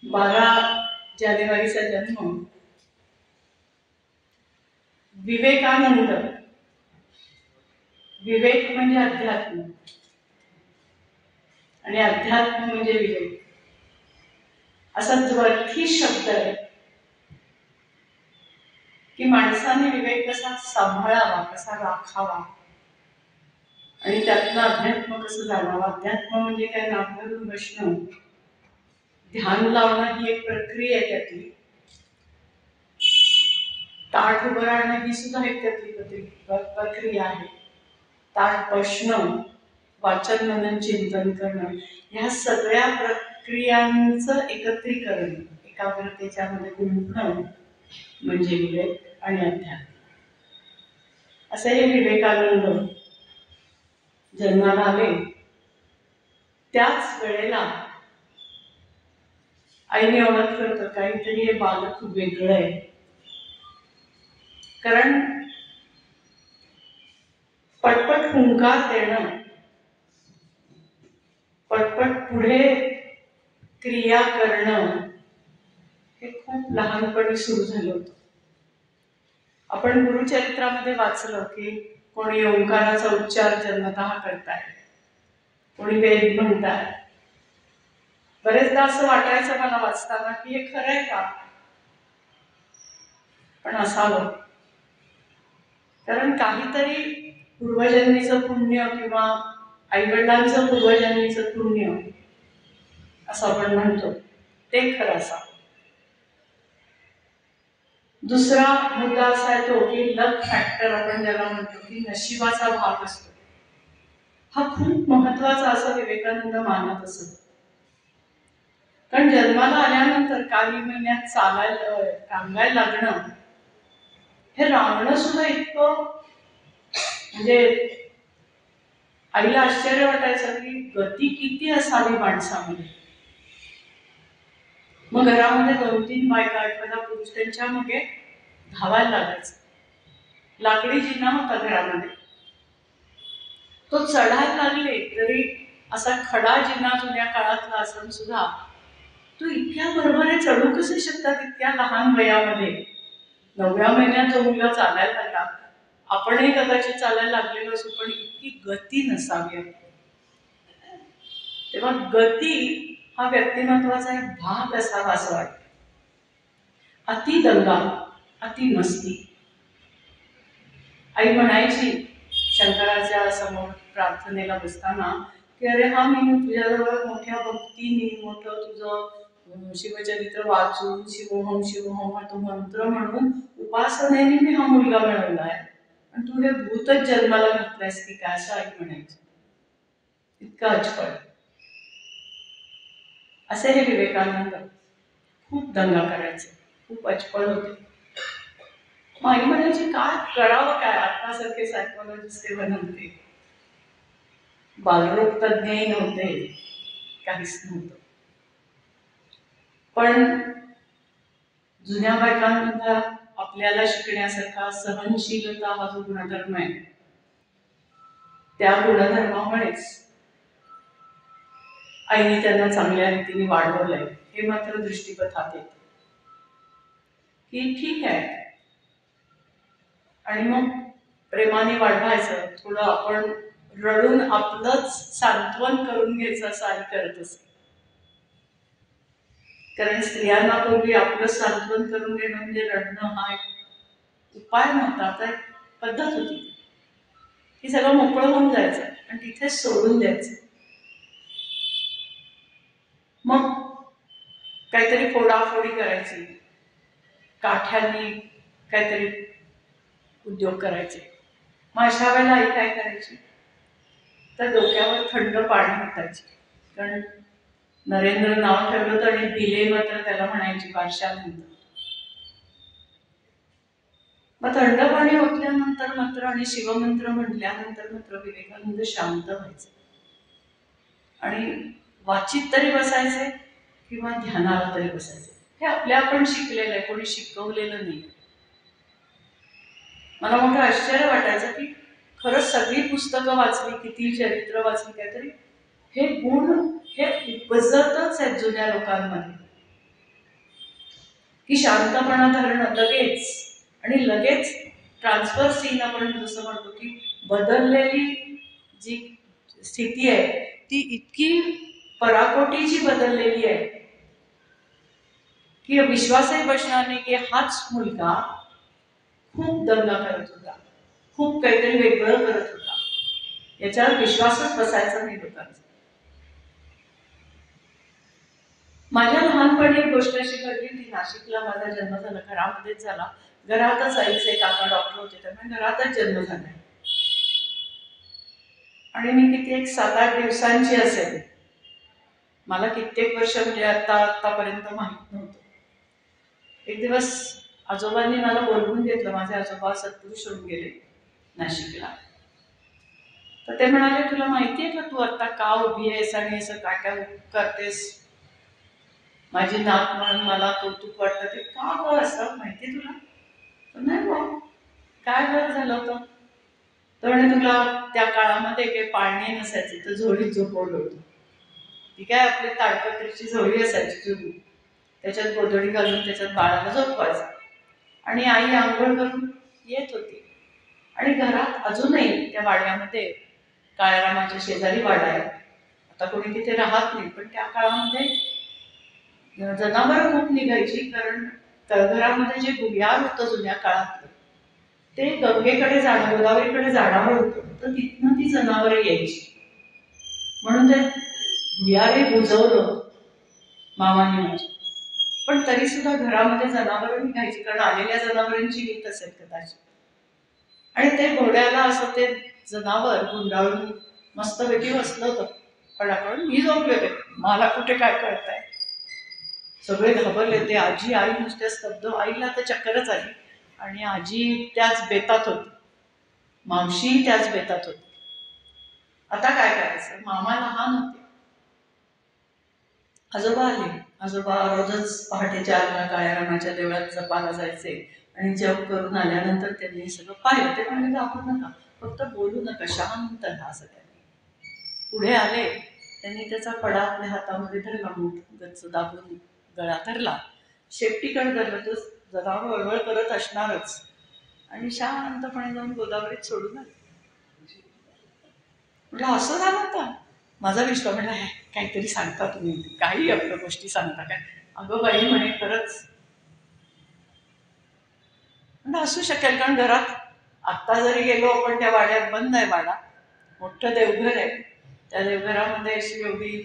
12 जानेवारीचा जन्म विवेकानंद. विवेक म्हणजे अध्यात्म आणि अध्यात्म म्हणजे विवेक, असा द्वर्थी शब्द आहे की माणसाने विवेक कसा सांभाळावा, कसा राखावा आणि त्यातनं अध्यात्म कसं जाणावं. अध्यात्म म्हणजे काय? नाक धरून बसणं, ध्यान लावणं ही एक प्रक्रिया आहे त्यातली. ताठ उभं राहणं ही सुद्धा एक त्यातली प्रक्रिया आहे. ताठ बसणं, वाचन मनन चिंतन करणं, ह्या सगळ्या प्रक्रियांचं एकत्रीकरण, एकाग्रतेच्यामध्ये गुंफणं म्हणजे विवेक आणि अध्यात्म. असे हे विवेकानंद जन्माला आले. त्याच वेळेला आईने ओळखलं होतं काहीतरी हे बालक वेगळं आहे. कारण पटपट हुंकार देणं, पटपट पुढे क्रिया करणं हे खूप लहानपणी सुरू झालं होतं. आपण गुरुचरित्रामध्ये वाचलं की कोणी ओंकाराचा उच्चार जन्मतः करताय, कोणी वेद म्हणताय. बरेचदा असं वाटायचं मला वाचताना की हे खरं आहे का, पण असावं. कारण काहीतरी पूर्वजन्मीचं पुण्य किंवा आईवडिलांचं पूर्वजन्मीचं पुण्य असं आपण म्हणतो ते खरं असावं. दुसरा मुद्दा असा येतो की लक फॅक्टर, आपण ज्याला म्हणतो की नशिबाचा भाग असतो. हा खूप महत्वाचा असं विवेकानंद मानत असत. कारण जन्माला आल्यानंतर काही महिन्यात सांगायला लागणं, हे रांगणं सुद्धा इतकं, म्हणजे आईला आश्चर्य वाटायचं की गती किती असावी माणसामध्ये. मग घरामध्ये 2-3 बायका, एखादा पुरुष त्यांच्या मागे धावायला लागायचं. लाकडी जिना होता घरामध्ये, तो चढायला लागले तरी असा खडा जिना जुन्या काळातला असून सुद्धा तो इतक्या बरोबर चढू कसे शकतात इतक्या लहान वयामध्ये. 9व्या महिन्यात जो मुलगा चालायला लागला, आपणही कदाचित चालायला लागलेलो असू, पण इतकी गती नसावी. तेव्हा गती हा व्यक्तिमत्वाचा एक भाग असावा असं वाटतं. अति दंगा, अति मस्ती. आई म्हणायची शंकराच्या समोर प्रार्थनेला बसताना की अरे हा मी तुझ्याजवळ मोठ्या भक्तीने मोठं तुझं शिवचरित्र वाचून शिवोहम शिवोहम हा तो मंत्र म्हणून उपासनेने मी हा मुलगा मिळवलाय, आणि तू हे भूतच जन्माला घातलायस की काय, असं आई म्हणायची. इतका अचपळ. असे हे विवेकानंद खूप दंगा करायचे, खूप अचपळ होते. आई म्हणायची काय करावं काय, आतासारखे सायकोलॉजिस्ट तेव्हा नव्हते, बालरोग तज्ञही नव्हते, काहीच नव्हतं. पण जुन्या बायकांमधला आपल्याला शिकण्यासारखा सहनशीलता हा जो गुणधर्म आहे, त्या गुणधर्मामुळेच आईने त्यांना चांगल्या रीतीने वाढवलंय हे मात्र दृष्टीपथात येतं की ठीक आहे. आणि मग प्रेमाने वाढवायचं, थोडं आपण रडून आपलंच सांत्वन करून घ्यायचं असं आई करत असे. कारण स्त्रियांना पूर्वी आपलं सांत्वन करून घेणं म्हणजे रडणं हा एक उपाय नव्हता, तर पद्धत होती की सगळं मोकळं होऊन जायचं आणि तिथे सोडून द्यायचं. मग काहीतरी फोडाफोडी करायची, काठ्यांनी काहीतरी उद्योग करायचे. मग अशा वेळेला आई काय करायची, तर डोक्यावर थंड पाणी ओतायची. कारण नरेंद्र नाव ठेवलं होतं आणि दिले मात्र त्याला म्हणायची बादशानंतर. मग थंड पाणी ओतल्यानंतर मात्र आणि शिवमंत्र म्हटल्यानंतर मात्र विवेकानंद शांत व्हायचे आणि वाचित तरी बसायचे किंवा ध्यानाला तरी बसायचे. हे आपल्या आपण शिकलेलं आहे, कोणी शिकवलेलं नाही. मला मोठं आश्चर्य वाटायचं की खरंच सगळी पुस्तकं वाचली, किती चरित्र वाचली, काहीतरी हे गुण हे उपजतच आहेत जुन्या लोकांमध्ये. की शांतपणा धरणं लगेच, आणि लगेच ट्रान्सफर सीन आपण जसं म्हणतो की बदललेली जी स्थिती आहे ती इतकी पराकोटीची बदललेली आहे की विश्वासही बसणार नाही की हाच मुलगा खूप दंगा करत होता, खूप काहीतरी वेगळं करत होता, याच्यावर विश्वासच बसायचा नाही लोकांचा. माझ्या लहानपणी एक गोष्ट अशी घडली होती. नाशिकला माझा जन्म झाला, घरामध्येच झाला. घरातच आईचे काका डॉक्टर होते, त्यामुळे घरातच जन्म झाला. आणि मी किती एक 7-8 दिवसांची असेल. मला कित्येक वर्ष म्हणजे आतापर्यंत माहित नव्हतं. एक दिवस आजोबांनी मला बोलवून घेतलं. माझे आजोबा सत्पुरुष होऊन गेले नाशिकला. तर ते म्हणाले, तुला माहितीये का तू आता का उभी आहेस आणि असं काय काय करतेस? माझी नात म्हणून मला कौतुक वाटतं. ते का गं असं माहिती तुला? नाही बा, काय बरं झालं होतं? तर म्हणे तुला त्या काळामध्ये काही पाळणे नसायचे, तर झोळीत झोपवलं होतं. ती काय आपली ताडपत्रीची झोळी असायची जुनी, त्याच्यात गोधडी घालून त्याच्यात बाळाला झोपवायचं. आणि आई आंघोळ करून येत होती. आणि घरात अजूनही त्या वाड्यामध्ये, काळारामाच्या शेजारी वाडा आहे, आता कोणी तिथे राहत नाही, पण त्या काळामध्ये जनावरं खूप निघायची. कारण तळघरामध्ये जे भुयार होतं जुन्या काळातलं, ते गंगेकडे जाणं, गोदावरीकडे जाणार होतं, तर तिथनं ती जनावरं यायची. म्हणून ते भुयारही बुजवलं मामाने माझ्या. पण तरी सुद्धा घरामध्ये जनावरं निघायची, कारण आलेल्या जनावरांची नीट असेल कदाचित. आणि ते घोड्याला असं ते जनावर गुंडाळून मस्तपैकी बसलं होतं फडाकडून. मी झोपले होते, मला कुठे काय कळतंय. सगळे घाबरले होते. आजी आई नुसत्या स्तब्ध. आईला तर चक्करच आली. आणि आजी त्याच बेतात होती, मावशी त्याच बेतात होती. आता काय करायचं? मामा लहान होते. आजोबा आले. आजोबा रोजच पहाटे 4ला काळ्यारामाच्या देवळात जपाला जायचे आणि जप करून आल्यानंतर त्यांनी सगळं पाहिलं. ते म्हणले, दाखवू नका, फक्त बोलू नका, शांत राहा सगळ्यांनी. पुढे आले. त्यांनी त्याचा फडा आपल्या हातामध्ये धरला, गच्च दाबून गळा धरला, शेपटीकडे धरलं. तो जनावर वळवळ करत असणारच, आणि शांतपणे जाऊन गोदावरीत सोडून आले. म्हटलं असं झालं का? माझा विश्वास म्हटला, काहीतरी सांगता तुम्ही, काही आपल्या गोष्टी सांगता काय? अगं बाई म्हणे, खरंच म्हणजे असू शकेल. कारण घरात आत्ता जरी गेलो आपण, त्या वाड्यात बंद आहे वाडा, मोठं देवघर आहे. त्या देवघरामध्ये अशी एवढी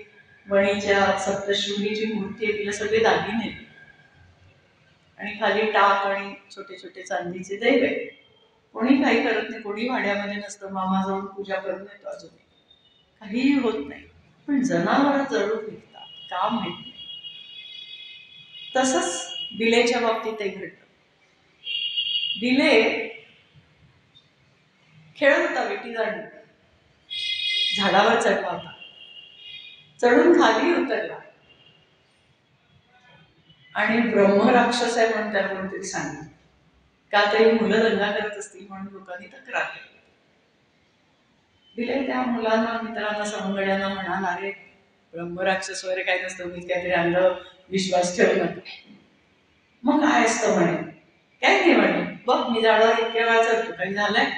वणीच्या सप्तशृंगीची मूर्ती आहे, तिला सगळे दागिने, आणि खाली टाक आणि छोटे छोटे चांदीचे देव आहे. कोणी काही करत नाही, कोणी वाड्यामध्ये नसतं. मामा जाऊन पूजा करून येतो, अजून काहीही होत नाही. पण जनावर जळून निघतात, का माहित नाही. तसंच बिलेच्या बाबतीतही घडतं. बिले खेळत होता विटी दांडू, झाडावर चढला होता, चढून खाली उतरला, आणि ब्रह्मराक्षस आहे म्हणून त्याला कोणतरी सांगितलं. का तरी मुलं दंगा करत असतील म्हणून लोकांनी तक्रार केली. बिले त्या मुलांना, मित्रांना, सवंगड्यांना म्हणाला, अरे ब्रह्मराक्षस वगैरे काय नसतं, मी काहीतरी अंध विश्वास ठेवू नका. मग काय असतं म्हणे? काय नाही म्हणे, बघ मी झाडावर इतक्या वेळा चढतो, काही झालंय?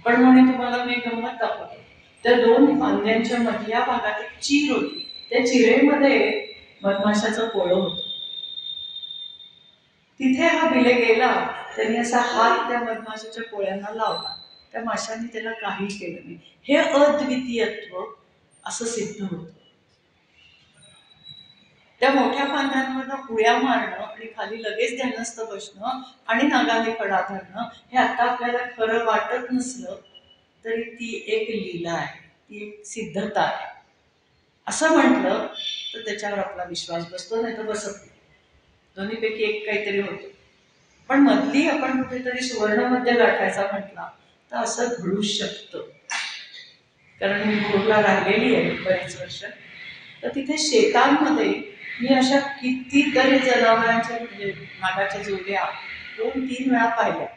पण म्हणे तुम्हाला मी गंमत दाखवतो. त्या 2 फांद्यांच्या मधल्या भागात एक चीर होती. त्या चिरेमध्ये मधमाशाचं पोळं होतं. तिथे हा बिले गेला. त्यांनी असा हात त्या मधमाशाच्या पोळ्यांना लावला. त्या माशांनी त्याला काही केलं नाही. हे अद्वितीयत्व असं सिद्ध होतं. त्या मोठ्या फांद्यांवरनं उड्या मारणं आणि खाली लगेच ध्यानस्थ बसणं आणि नागाने फडा धरणं, हे आता आपल्याला खरं वाटत नसलं तरी ती एक लीला आहे, ती एक सिद्धता आहे. असं म्हटलं तर त्याच्यावर आपला विश्वास बसतो, नाही तर बसत नाही. दोन्हीपैकी एक काहीतरी होतं. पण मधली आपण कुठेतरी सुवर्णमध्य गाठायचा म्हटला तर असं घडूच शकतं. कारण मी भोरला राहिलेली आहे बरेच वर्ष, तर तिथे शेतांमध्ये मी अशा कितीतरी जनावरांच्या, म्हणजे नागाच्या जोड्या 2-3 वेळा पाहिल्या.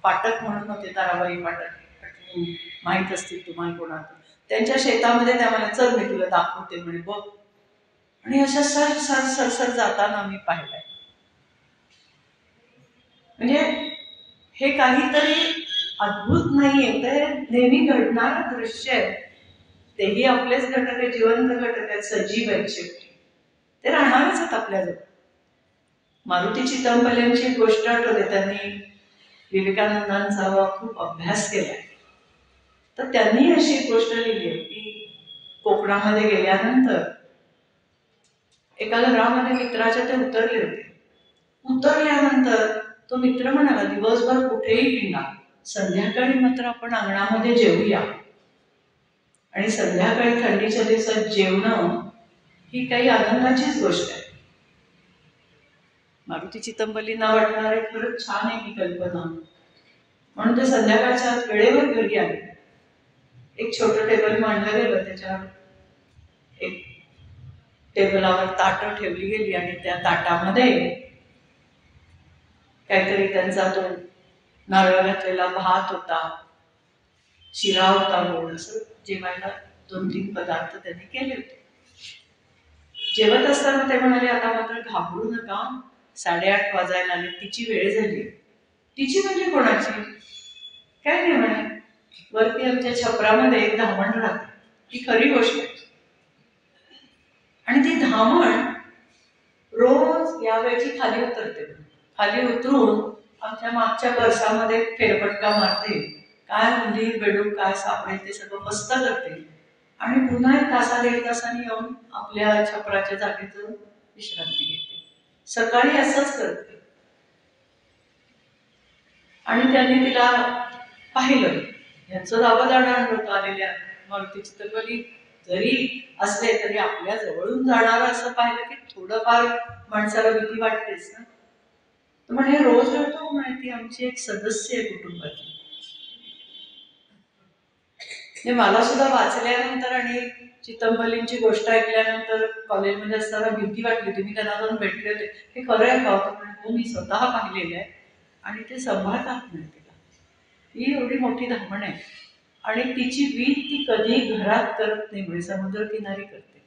फाटक म्हणून होते, ताराबाई फाटक, माहीत असतील तुम्हाला कोणाला. त्यांच्या शेतामध्ये त्या मला, चल मी तुला दाखवते म्हणे, बघ. आणि अशा सरसर जाताना मी पाहिलंय. म्हणजे हे काहीतरी अद्भुत नाहीये, ते नेहमी घडणारं दृश्य आहे. तेही आपलेच घटक आहे, जिवंत घटक आहेत, सजीव आहेत शेवटी. ते राहणारच आहेत आपल्याजवळ. मारुती चितमपल्ल्यांची एक गोष्ट आठवते. त्यांनी विवेकानंदांचा खूप अभ्यास केलाय. तर त्यांनी अशी एक गोष्ट लिहिली आहे की कोकणामध्ये गेल्यानंतर एका घरामध्ये मित्राच्या ते उतरले होते. उतरल्यानंतर तो मित्र म्हणाला, दिवसभर कुठेही हिंडा, संध्याकाळी मात्र आपण अंगणामध्ये जेवूया. आणि संध्याकाळी थंडीच्या दिवसात जेवणं ही काही आनंदाचीच गोष्ट आहे. मारुती चितमपल्लींना वाटणार आहे खरंच छान आहे ही कल्पना, म्हणून ते संध्याकाळच्या वेळेवर घरी आले. एक छोटं टेबल मांडलं गेलं, त्याच्यावर एक टेबलावर ताटं ठेवली गेली आणि त्या ताटामध्ये काहीतरी त्यांचा तो नारळ घातलेला भात होता, शिरा होता, गोड, असं जेवायला 2-3 पदार्थ त्यांनी केले होते. जेवत असताना ते म्हणाले, आता मात्र घाबरू नका, 8:30 वाजायला आले, तिची वेळ झाली. तिची म्हणजे कोणाची? काय नाही म्हणे, वरती आमच्या छपरामध्ये एक धामण राहते, ही खरी गोष्ट आहे. आणि ती धामण रोज यावेळची खाली उतरते. खाली उतरून आमच्या मागच्या बरसामध्ये फेरफटका मारते, काय उंदीर बेडूक काय सापडेल ते सगळं फस्त करते आणि पुन्हा 1-1.5 तासांनी येऊन आपल्या छपराच्या जागेत जाऊन विश्रांती घेते. सकाळी असंच करते. आणि त्यांनी तिला पाहिलं. यांचं दावदाणा होतं आलेल्या मारुती चितमपल्ली जरी असले तरी आपल्या जवळून जाणारं असं पाहिलं की थोडंफार माणसाला भीती वाटतेच ना. तर म्हणे रोज येतो, म्हणे ती आमची एक सदस्य आहे कुटुंबाची. मला सुद्धा वाचल्यानंतर आणि चितमपल्लींची गोष्ट ऐकल्यानंतर कॉलेजमध्ये असताना भीती वाटली होती. मी त्यांना जाऊन भेटले होते, हे खरं आहे का होतं? म्हणे हो, मी स्वतः पाहिलेलं आहे आणि ते सांभाळतात म्हणे तिला. ही एवढी मोठी धामण आहे आणि तिची वीट ती कधी घरात करत नाही, म्हणजे समुद्रकिनारी करते.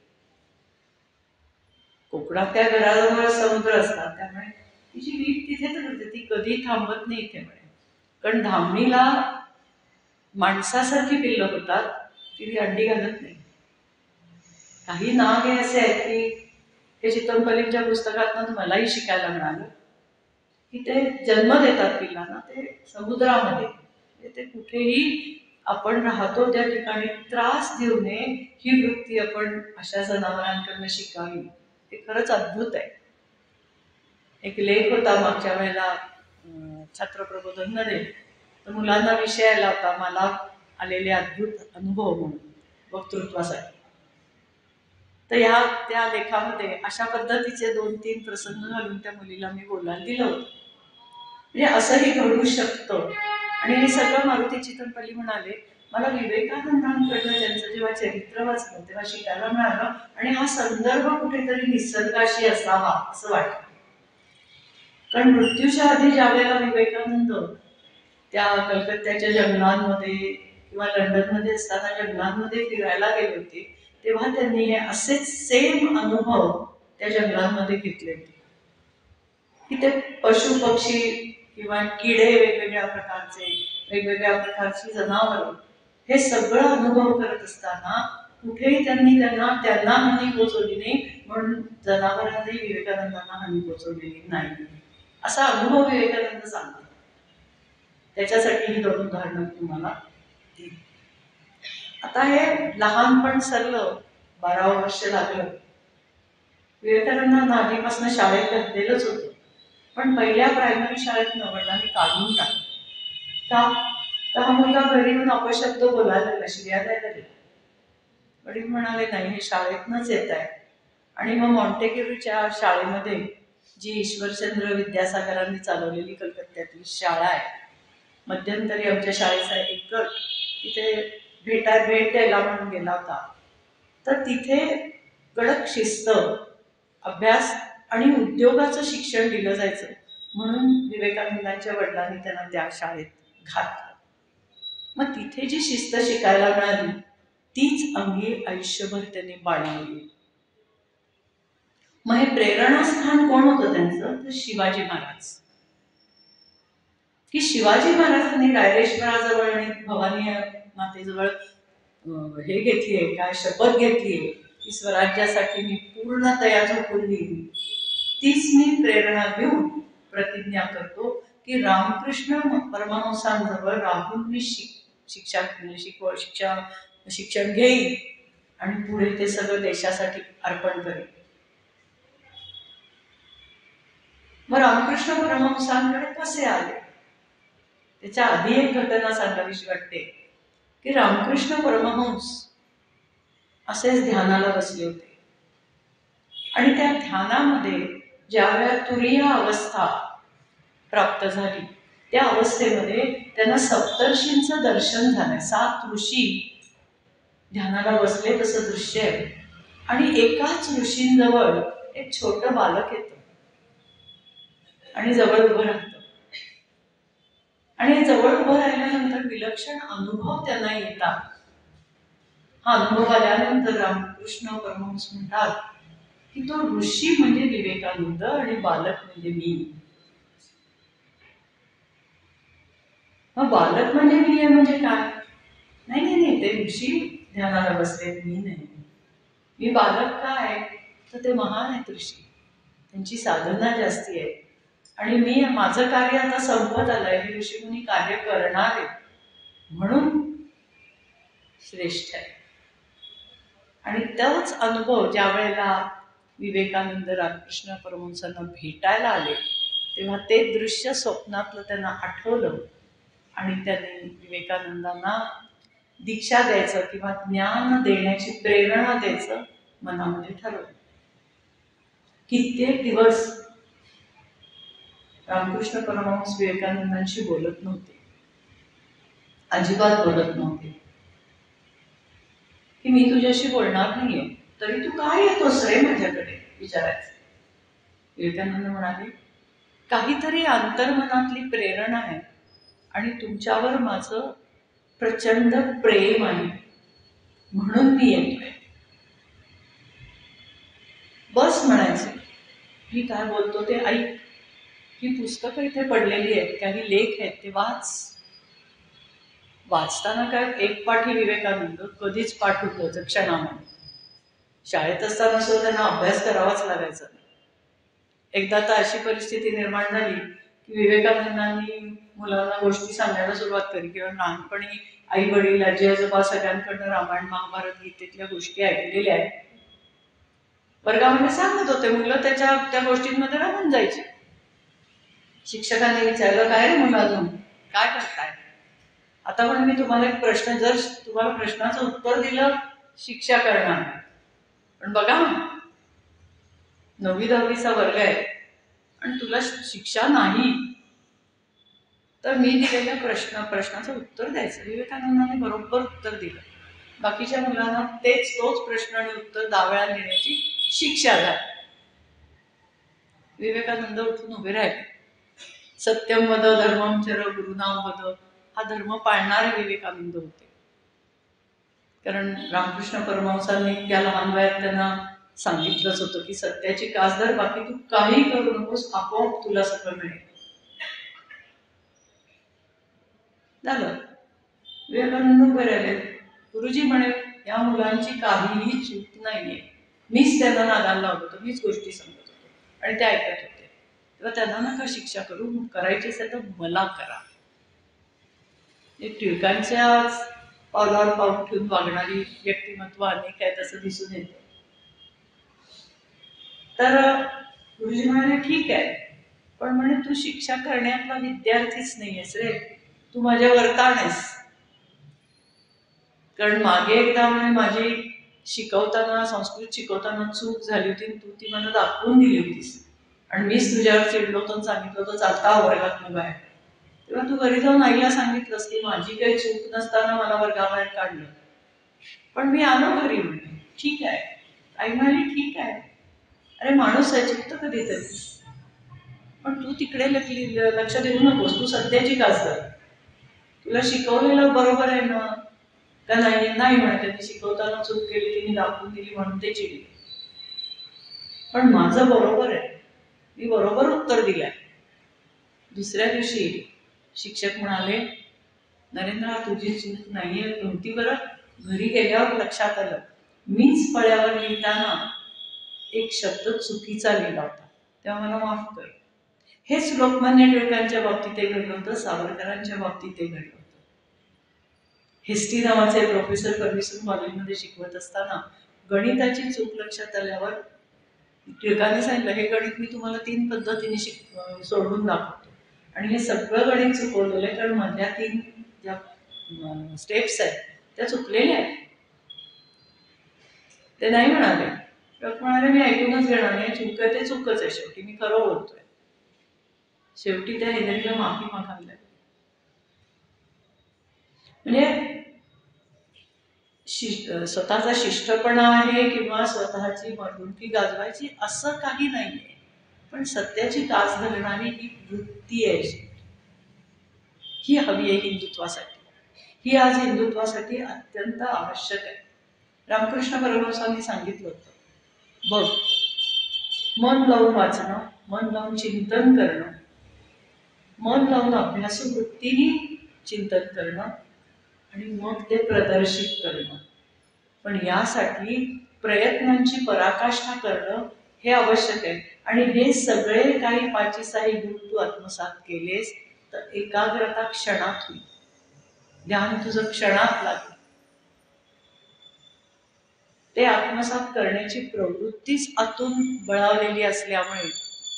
कोकणात त्या घराजवळ समुद्र असतात, त्यामुळे तिची वीट तिथे करते, ती कधी थांबत नाही इथे म्हणे. कारण धामणीला माणसासारखी पिल्लं होतात, ती अंडी घालत नाही. काही नाग हे असे आहेत की हे चितमपल्लींच्या पुस्तकातून मलाही शिकायला मिळालं की ते जन्म देतात पिल्लांना ते समुद्रामध्ये. ते कुठेही आपण राहतो त्या ठिकाणी त्रास देऊ नये ही वृत्ती आपण अशा जनावरांकडनं शिकावी. हे खरंच अद्भुत आहे. एक लेख होता मागच्या वेळेला छात्रप्रबोधनमध्ये, तर मुलांना विषय आला होता मला आलेले अद्भुत अनुभव म्हणून वक्तृत्वासाठी. तर त्या लेखामध्ये अशा पद्धतीचे 2-3 प्रसंग घालून त्या मुलीला मी बोलायला दिलं होतं. म्हणजे असंही घडू शकतं. आणि हे सगळं मारुती चितमपल्ली म्हणाले, मला विवेकानंदांकडनं त्यांचं जेव्हा चरित्र वाचलं तेव्हा शिकायला मिळालं आणि हा संदर्भ कुठेतरी निसर्गाशी असावा असं वाटतं. कारण मृत्यूच्या आधी ज्या वेळेला विवेकानंद त्या कलकत्त्याच्या जंगलांमध्ये किंवा लंडनमध्ये असताना जंगलांमध्ये फिरायला गेले होते, तेव्हा त्यांनी हे असेच सेम अनुभव त्या जंगलांमध्ये घेतले होते की ते पशु पक्षी किंवा किडे, वेगवेगळ्या प्रकारचे, वेगवेगळ्या प्रकारची जनावरं, हे सगळं अनुभव करत असताना कुठेही त्यांना हानी पोचवली नाही, म्हणून जनावरांनी विवेकानंदांना हानी पोचवलेली नाही असा अनुभव विवेकानंद सांगतात. त्याच्यासाठी ही 2 उदाहरणं तुम्हाला दिली. आता हे लहानपण सरलं, 12 वर्ष लागलं. विवेकानंदांना आधीपासून शाळेत घातलेलंच होतं, पण पहिल्या प्रायमरी शाळेत वडिलांनी काढून टाकलं. का हा मुलगा घरी येऊन अपशब्द बोलायला लागला, शिव्या द्यायला लागला. वडील म्हणाले नाही, हे शाळेतनंच येत आहे. आणि मग मॉन्टेक्युरीच्या शाळेमध्ये जी ईश्वरचंद्र विद्यासागरांनी चालवलेली कलकत्त्यातली शाळा आहे, मध्यंतरी आमच्या शाळेचा एक गट तिथे भेट द्यायला म्हणून गेला होता. तर तिथे कडक शिस्त, अभ्यास आणि उद्योगाचं शिक्षण दिलं जायचं, म्हणून विवेकानंदांच्या वडिलांनी त्यांना त्या शाळेत घातलं. मग तिथे जी शिस्त शिकायला मिळाली तीच अंगी आयुष्यभर त्यांनी बाळगली. मग हे प्रेरणास्थान कोण होतं त्यांचं? तर शिवाजी महाराज. की शिवाजी महाराजांनी रायरेश्वराजवळ आणि भवानी मातेजवळ हे घेतलीये, काय शपथ घेतलीये की स्वराज्यासाठी मी पूर्ण तया झोकून देईन. तीच मी प्रेरणा घेऊन प्रतिज्ञा करतो की रामकृष्ण परमहंसांजवळ राहून मी शिक्षण घेईन आणि पुढे ते सगळं देशासाठी अर्पण करेन. मग रामकृष्ण परमहंसांकडे कसे आले? त्याच्या आधी एक घटना सांगावीशी वाटते की रामकृष्ण परमहंस असेच ध्यानाला बसले होते आणि त्या ध्यानामध्ये ज्यावेळेला तुरीय अवस्था प्राप्त झाली त्या अवस्थेमध्ये त्यांना सप्तर्षींचं दर्शन झालं. 7 ऋषी ध्यानाला बसले तसं दृश्य आहे आणि एकाच ऋषींजवळ एक छोटं बालक येतं आणि जवळ उभं राहतं आणि जवळ उभं राहिल्यानंतर विलक्षण अनुभव त्यांना येतात. हा अनुभव आल्यानंतर रामकृष्ण परमहंस म्हणतात की तो ऋषी म्हणजे विवेकानंद आणि बालक म्हणजे मी. मग बालक म्हणजे मी आहे म्हणजे काय? नाही नाही नाही, ते ऋषी ध्यानाला बसले, मी नाही. मी बालक काय? तर ते महान आहेत ऋषी, त्यांची साधना जास्ती आहे आणि मी माझं कार्य आता संपत आलंय. हे ऋषीमुनी कार्य करणार आहे म्हणून श्रेष्ठ आहे. आणि तोच अनुभव ज्या वेळेला विवेकानंद रामकृष्ण परमहंसांना भेटायला आले तेव्हा ते दृश्य स्वप्नातलं त्यांना आठवलं आणि त्यांनी विवेकानंदांना दीक्षा द्यायचं किंवा ज्ञान देण्याची प्रेरणा द्यायचं मनामध्ये ठरवलं. कित्येक दिवस रामकृष्ण परमहंस विवेकानंदांशी बोलत नव्हते, अजिबात बोलत नव्हते. की मी तुझ्याशी बोलणार नाहीये तरी तू काय येतोस रे माझ्याकडे विचारायचं. विवेकानंद म्हणाले काहीतरी अंतर्मनातली प्रेरणा आहे आणि तुमच्यावर माझं प्रचंड प्रेम आहे म्हणून मी येतोय. बस म्हणायचे, मी काय बोलतो ते ऐक. ही पुस्तकं इथे पडलेली आहेत, काही लेख आहेत, ते वाचताना काय एक पाठी विवेकानंद कधीच पाठ होतं क्षणामध्ये. शाळेत असताना सुद्धा त्यांना अभ्यास करावाच लागायचा. एकदा तर अशी परिस्थिती निर्माण झाली की विवेकानंदांनी मुलांना गोष्टी सांगायला सुरुवात केली किंवा लहानपणी आई वडील आजी आजोबा सगळ्यांकडनं रामायण महाभारत गीतेतल्या गोष्टी ऐकलेल्या आहेत. वर्गामध्ये सांगत होते, मुलं त्या गोष्टींमध्ये रमून जायची. शिक्षकांनी विचारलं काय रे मुलांना काय करताय? आता पण मी तुम्हाला एक प्रश्न, जर तुम्हाला प्रश्नाचं उत्तर दिलं शिक्षा करणार, पण बघा 9वी-10वीचा वर्ग आहे आणि तुला शिक्षा नाही तर मी दिलेल्या प्रश्नाचं उत्तर द्यायचं. विवेकानंदांनी बरोबर उत्तर दिलं. बाकीच्या मुलांना तोच प्रश्न आणि उत्तर 10 वेळा लिहिण्याची शिक्षा झाली. विवेकानंद उठून उभे राहिले. सत्यम वद धर्मम चर गुरुनाम वद हा धर्म पाळणारे विवेकानंद होते. कारण रामकृष्ण परमहंसांनी त्या लहान वयात त्यांना सांगितलंच होतं की सत्याची कास धर, बाकी तू काही करू नकोस, आपोआप तुला सगळं मिळेल. झालं. विवेकानंद उभे राहिले. गुरुजी म्हणे या मुलांची काहीही चूक नाहीये, मीच त्यांना नादाला लावत होतो, मीच गोष्टी सांगत होतो आणि ते ऐकत होते. तेव्हा त्यांना नका शिक्षा करू, करायची असेल तर मला करा. टिळकांच्या पावलावर पाऊल ठेवून वागणारी व्यक्तिमत्व अनेक आहेत असं दिसून येतं. तर गुरुजी म्हणाले ठीक आहे, पण म्हणे तू शिक्षा करण्यातला विद्यार्थीच नाहीयेस रे, तू माझ्या वरताण आहेस. कारण मागे एकदा म्हणे माझी संस्कृत शिकवताना चूक झाली होती, तू ती मला दाखवून दिली होतीस आणि मीच तुझ्यावर चिडलो होतो, सांगितलं होतं चालता वर्गात न बाहेर. तेव्हा तू घरी जाऊन आईला सांगितलंस की माझी काही चूक नसताना मला वर्गाबाहेर काढलं, पण मी आलो घरी. म्हणे ठीक आहे. आई म्हणाली ठीक आहे, अरे माणूस आहे, चुकतं कधीतरी, पण तू तिकडे लक्ष देऊ नकोस, तू सध्याची कास धर. तुला शिकवलेलं बरोबर आहे ना का नाही? नाही म्हणे त्यांनी शिकवताना चूक केली, तिने दाखवून दिली म्हणून ते चिडले. पण माझं बरोबर आहे, मी बरोबर उत्तर दिलंय. दुसऱ्या दिवशी शिक्षक म्हणाले, नरेंद्र तुझी चूक नाहीये, कोणती बरं? घरी गेल्यावर लक्षात आलं, मीच फळ्यावर लिहिताना एक शब्द चुकीचा लिहिला होता, तेव्हा मला माफ कर. हेच लोकमान्य टिळकांच्या बाबतीत घडलं होतं, सावरकरांच्या बाबतीत घडलं होतं. हिस्ट्री नावाचे प्रोफेसर फर्ग्युसन कॉलेजमध्ये शिकवत असताना गणिताची चूक लक्षात आल्यावर टिळकांनी सांगितलं, हे गणित मी तुम्हाला 3 पद्धतीने सोडवून दाखवतो. आणि हे सगळं गणित चुकवलेलं आहे, कारण मधल्या 3 ज्या स्टेप्स आहेत त्या चुकलेल्या आहेत. ते नाही म्हणाले. टिळक म्हणाले, मी ऐकूनच घेणार नाही, चूक आहे ते चूकच आहे, शेवटी मी खरं बोलतोय. शेवटी त्या हेनरीला माफी मागावी लागली. म्हणजे स्वतःचा शिष्टपणा आहे किंवा स्वतःची मर्दुकी गाजवायची असं काही नाहीये, पण सत्याची कास धरणारी ही वृत्ती आहे, ही हवी आहे हिंदुत्वासाठी. ही आज हिंदुत्वासाठी अत्यंत आवश्यक आहे. रामकृष्ण परमहंसांनी सांगितलं होतं, बघ, मन लावून वाचणं, मन लावून चिंतन करणं, मन लावून अभ्यासू वृत्तीने चिंतन करणं आणि मग ते प्रदर्शित करणं. पण यासाठी प्रयत्नांची पराकाष्ठा करणं हे आवश्यक आहे. आणि हे सगळे काही 5-6 गुण तू आत्मसात केलेस तर एकाग्रता क्षणात होईल, ध्यान तुझं क्षणात लागेल. ते आत्मसात करण्याची प्रवृत्तीच आतून बळावलेली असल्यामुळे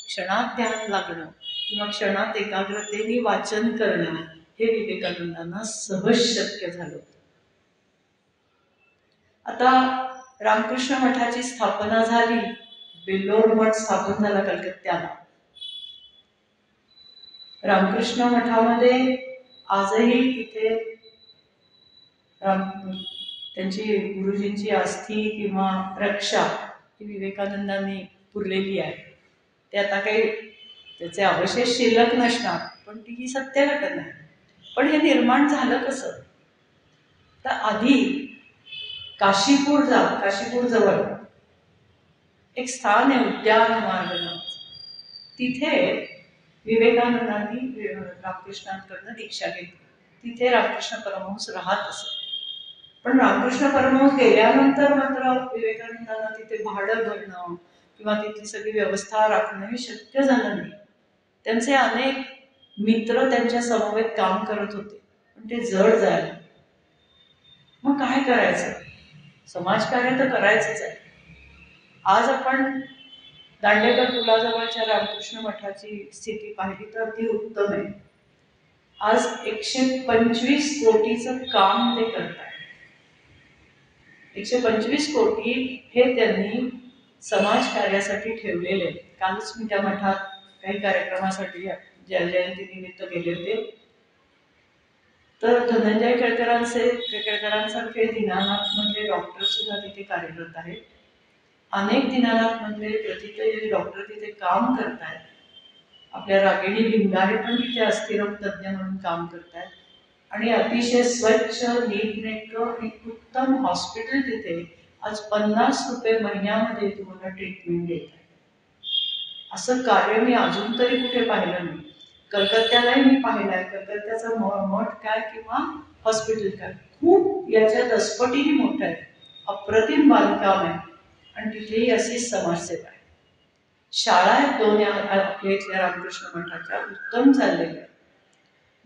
क्षणात ध्यान लागणं किंवा क्षणात एकाग्रतेने वाचन करणं हे विवेकानंदांना सहज शक्य झालं. आता रामकृष्ण मठाची स्थापना झाली, बेल्लोर मठ स्थापन झाला कलकत्त्याला. रामकृष्ण मठामध्ये आजही तिथे त्यांची गुरुजींची अस्थी किंवा रक्षा ही विवेकानंदांनी पुरलेली आहे. ते आता काही त्याचे अवशेष शिल्लक नसणार, पण ती ही सत्य घटना आहे. पण हे निर्माण झालं कसं? तर आधी काशीपूर जवळ एक स्थान आहे, उद्यान मार्ग. तिथे विवेकानंदांनी रामकृष्णांकडनं दीक्षा घेतली. तिथे रामकृष्ण परमहंस राहत असत. पण रामकृष्ण परमहंस गेल्यानंतर मात्र विवेकानंदांना तिथे भाडं भरणं किंवा तिथली सगळी व्यवस्था राखणं हे शक्य झालं नाही. त्यांचे अनेक मित्र त्यांच्या समवेत काम करत होते, पण ते जड जायला. मग काय करायचं? समाजकार्य तर करायचंच आहे. आज आपण दांडेकर पुलाजवळच्या रामकृष्ण मठाची स्थिती पाहिली तर ती उत्तम आहे. आज 125 कोटीचं काम ते करतात. 125 कोटी हे त्यांनी समाजकार्यासाठी ठेवलेले. कालच मी त्या मठात काही कार्यक्रमासाठी जयंतीनिमित्त गेले होते. तर धनंजय केळकरांसारखे दीनानाथ मधले डॉक्टर सुद्धा तिथे कार्यरत आहेत. अनेक दीनानाथ मधले प्रतिष्ठित डॉक्टर तिथे काम करतायत. आपल्या रागिणी भिंगारे पण तिथे अस्थिरोग तज्ज्ञ म्हणून काम करतायत. आणि अतिशय स्वच्छ, नीटनेटकं आणि उत्तम हॉस्पिटल तिथे आज 50 रुपये महिन्यामध्ये तुम्हाला ट्रीटमेंट देत आहे. असं कार्य मी अजून तरी कुठे पाहिलं नाही. कलकत्त्यालाही मी पाहिलं आहे. कलकत्त्याचा मठ काय किंवा हॉस्पिटल काय खूप याच्या दसपटीने मोठं आहे. अप्रतिम बांधकाम आहे आणि तिथेही अशीच समाजसेवा आहे. शाळा आहेत 2 आपल्या इथल्या रामकृष्ण मठाच्या, उत्तम चाललेल्या.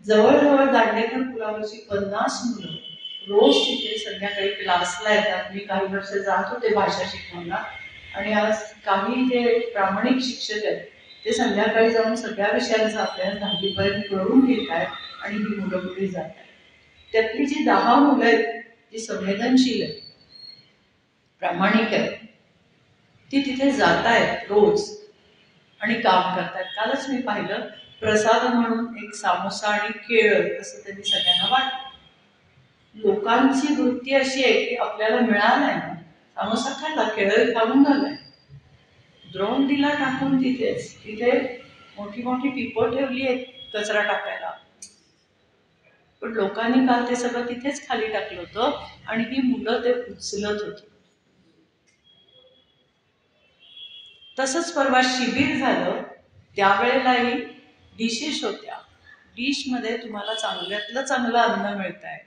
जवळजवळ दांडेकर पुलावरची 50 मुलं रोज तिथे संध्याकाळी क्लासला येतात. मी काही वर्ष जात होते भाषा शिकवायला आणि आज काही जे प्रामाणिक शिक्षक आहेत ते संध्याकाळी जाऊन सगळ्या विषयांचा अभ्यास 10वीपर्यंत करून घेत आहेत आणि ही मुलं पुढे जात आहेत. त्यातली जी 10 मुलं आहेत जी संवेदनशील आहेत, प्रामाणिक आहेत, ती तिथे जात आहेत रोज आणि काम करतायत. कालच मी पाहिलं, प्रसाद म्हणून एक सामोसा आणि केळ असं त्यांनी सगळ्यांना वाटलं. लोकांची वृत्ती अशी आहे की आपल्याला मिळालंय ना, सामोसा खाल्ला, केळ खाऊन झालाय, द्रोण दिला टाकून तिथे मोठी मोठी पिपं ठेवली आहेत कचरा टाकायला. पण लोकांनी काल ते सगळं तिथेच खाली टाकलं होतं आणि ही मुलं ते उचलत होती. तसंच परवा शिबिर झालं, त्यावेळेलाही डिशेस होत्या. डिशमध्ये तुम्हाला चांगल्यातलं चांगलं अन्न मिळत आहे,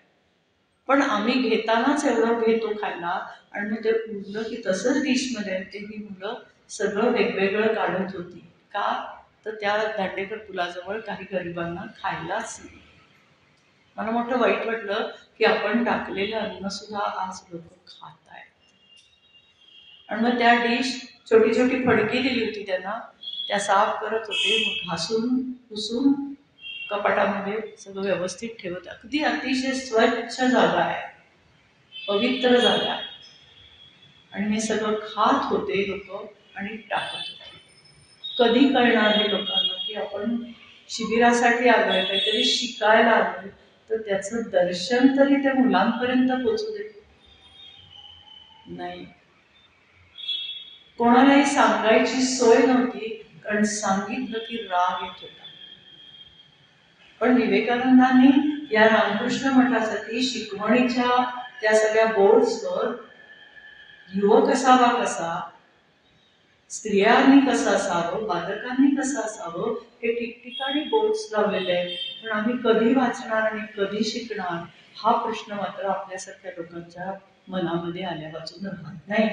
पण आम्ही घेतानाच एवढं घेतो खायला, आणि मग ते उरलं की तसंच डिशमध्ये ते ही मुलं सगळं वेगवेगळं काढत होती. का? तर त्या दांडेकर पुलाजवळ काही गरिबांना खायलाच नाही. मला मोठं वाईट वाटलं की आपण टाकलेलं अन्न सुद्धा आज लोक खात आहेत. आणि मग त्या डिश छोटी छोटी फडकी दिली होती त्यांना, त्या साफ करत होते. मग घासून पुसून कपाटामध्ये सगळं व्यवस्थित ठेवत, अगदी अतिशय स्वच्छ जागा आहे, पवित्र जागा आहे. आणि हे सगळं खात होते लोक आणि टाकत होते. कधी कळणार हे लोकांना की आपण शिबिरासाठी आलोय, काहीतरी शिकायला आलोय, तर त्याचं दर्शन तरी त्या मुलांपर्यंत पोचू दे. नाही, कोणालाही सांगायची सोय नव्हती, कारण सांगितलं की राग येत होता. पण विवेकानंदांनी या रामकृष्ण मठासाठी शिकवणीच्या त्या सगळ्या बोर्ड्सवर युवक असावा कसा, स्त्रियांनी कसं असावं, बालकांनी कसं असावं, हे ठिकठिकाणी बोर्ड्स लावलेले आहेत. पण आम्ही कधी वाचणार आणि कधी शिकणार, हा प्रश्न मात्र आपल्यासारख्या लोकांच्या मनामध्ये आल्यापासून राहत नाही.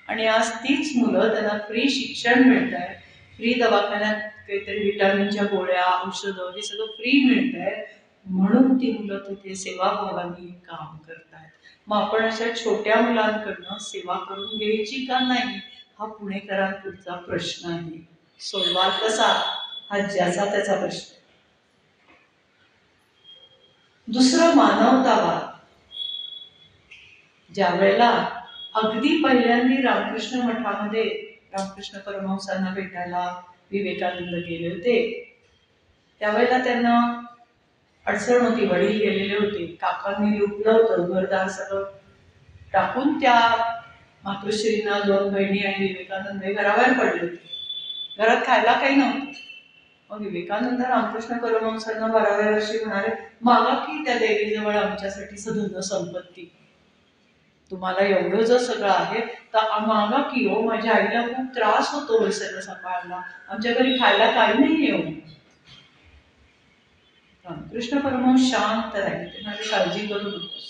आणि आज तीच मुलं, त्यांना फ्री शिक्षण मिळत आहे, फ्री दवाखान्यात काहीतरी विटामिनच्या गोळ्या, औषधं, हे सगळं फ्री मिळत आहे, म्हणून ती मुलं तिथे सेवाभावानी काम करतात. मग आपण अशा छोट्या मुलांकडनं सेवा करून घ्यायची का नाही, हा पुणेकरांपुढचा प्रश्न आहे. सोडवाल कसा, हा ज्याचा त्याचा प्रश्न. दुसरं मानवतावाद. ज्या वेळेला अगदी पहिल्यांदी रामकृष्ण मठामध्ये रामकृष्ण परमहंसांना भेटायला विवेकानंद गेले होते, त्यावेळेला त्यांना अडचण होती. वडील गेलेले होते, काकांनी लुटलं होतं घरदार सगळं टाकून, त्या मातोश्रींना 2 बहिणी आणि विवेकानंद हे घराबाहेर पडले होते. घरात खायला काही नव्हतं. मग विवेकानंद रामकृष्ण परमहंसांना 12व्या वर्षी म्हणाले, मागा की त्या देवीजवळ आमच्यासाठी धन संपत्ती, तुम्हाला एवढं जर सगळं आहे तर मागा की हो, माझ्या आईला खूप त्रास होतो हे सगळं सांभाळायला, आमच्या घरी खायला काही नाही येऊ. रामकृष्ण परमहंस शांत राहिले. ते माझी काळजी करू नकोस,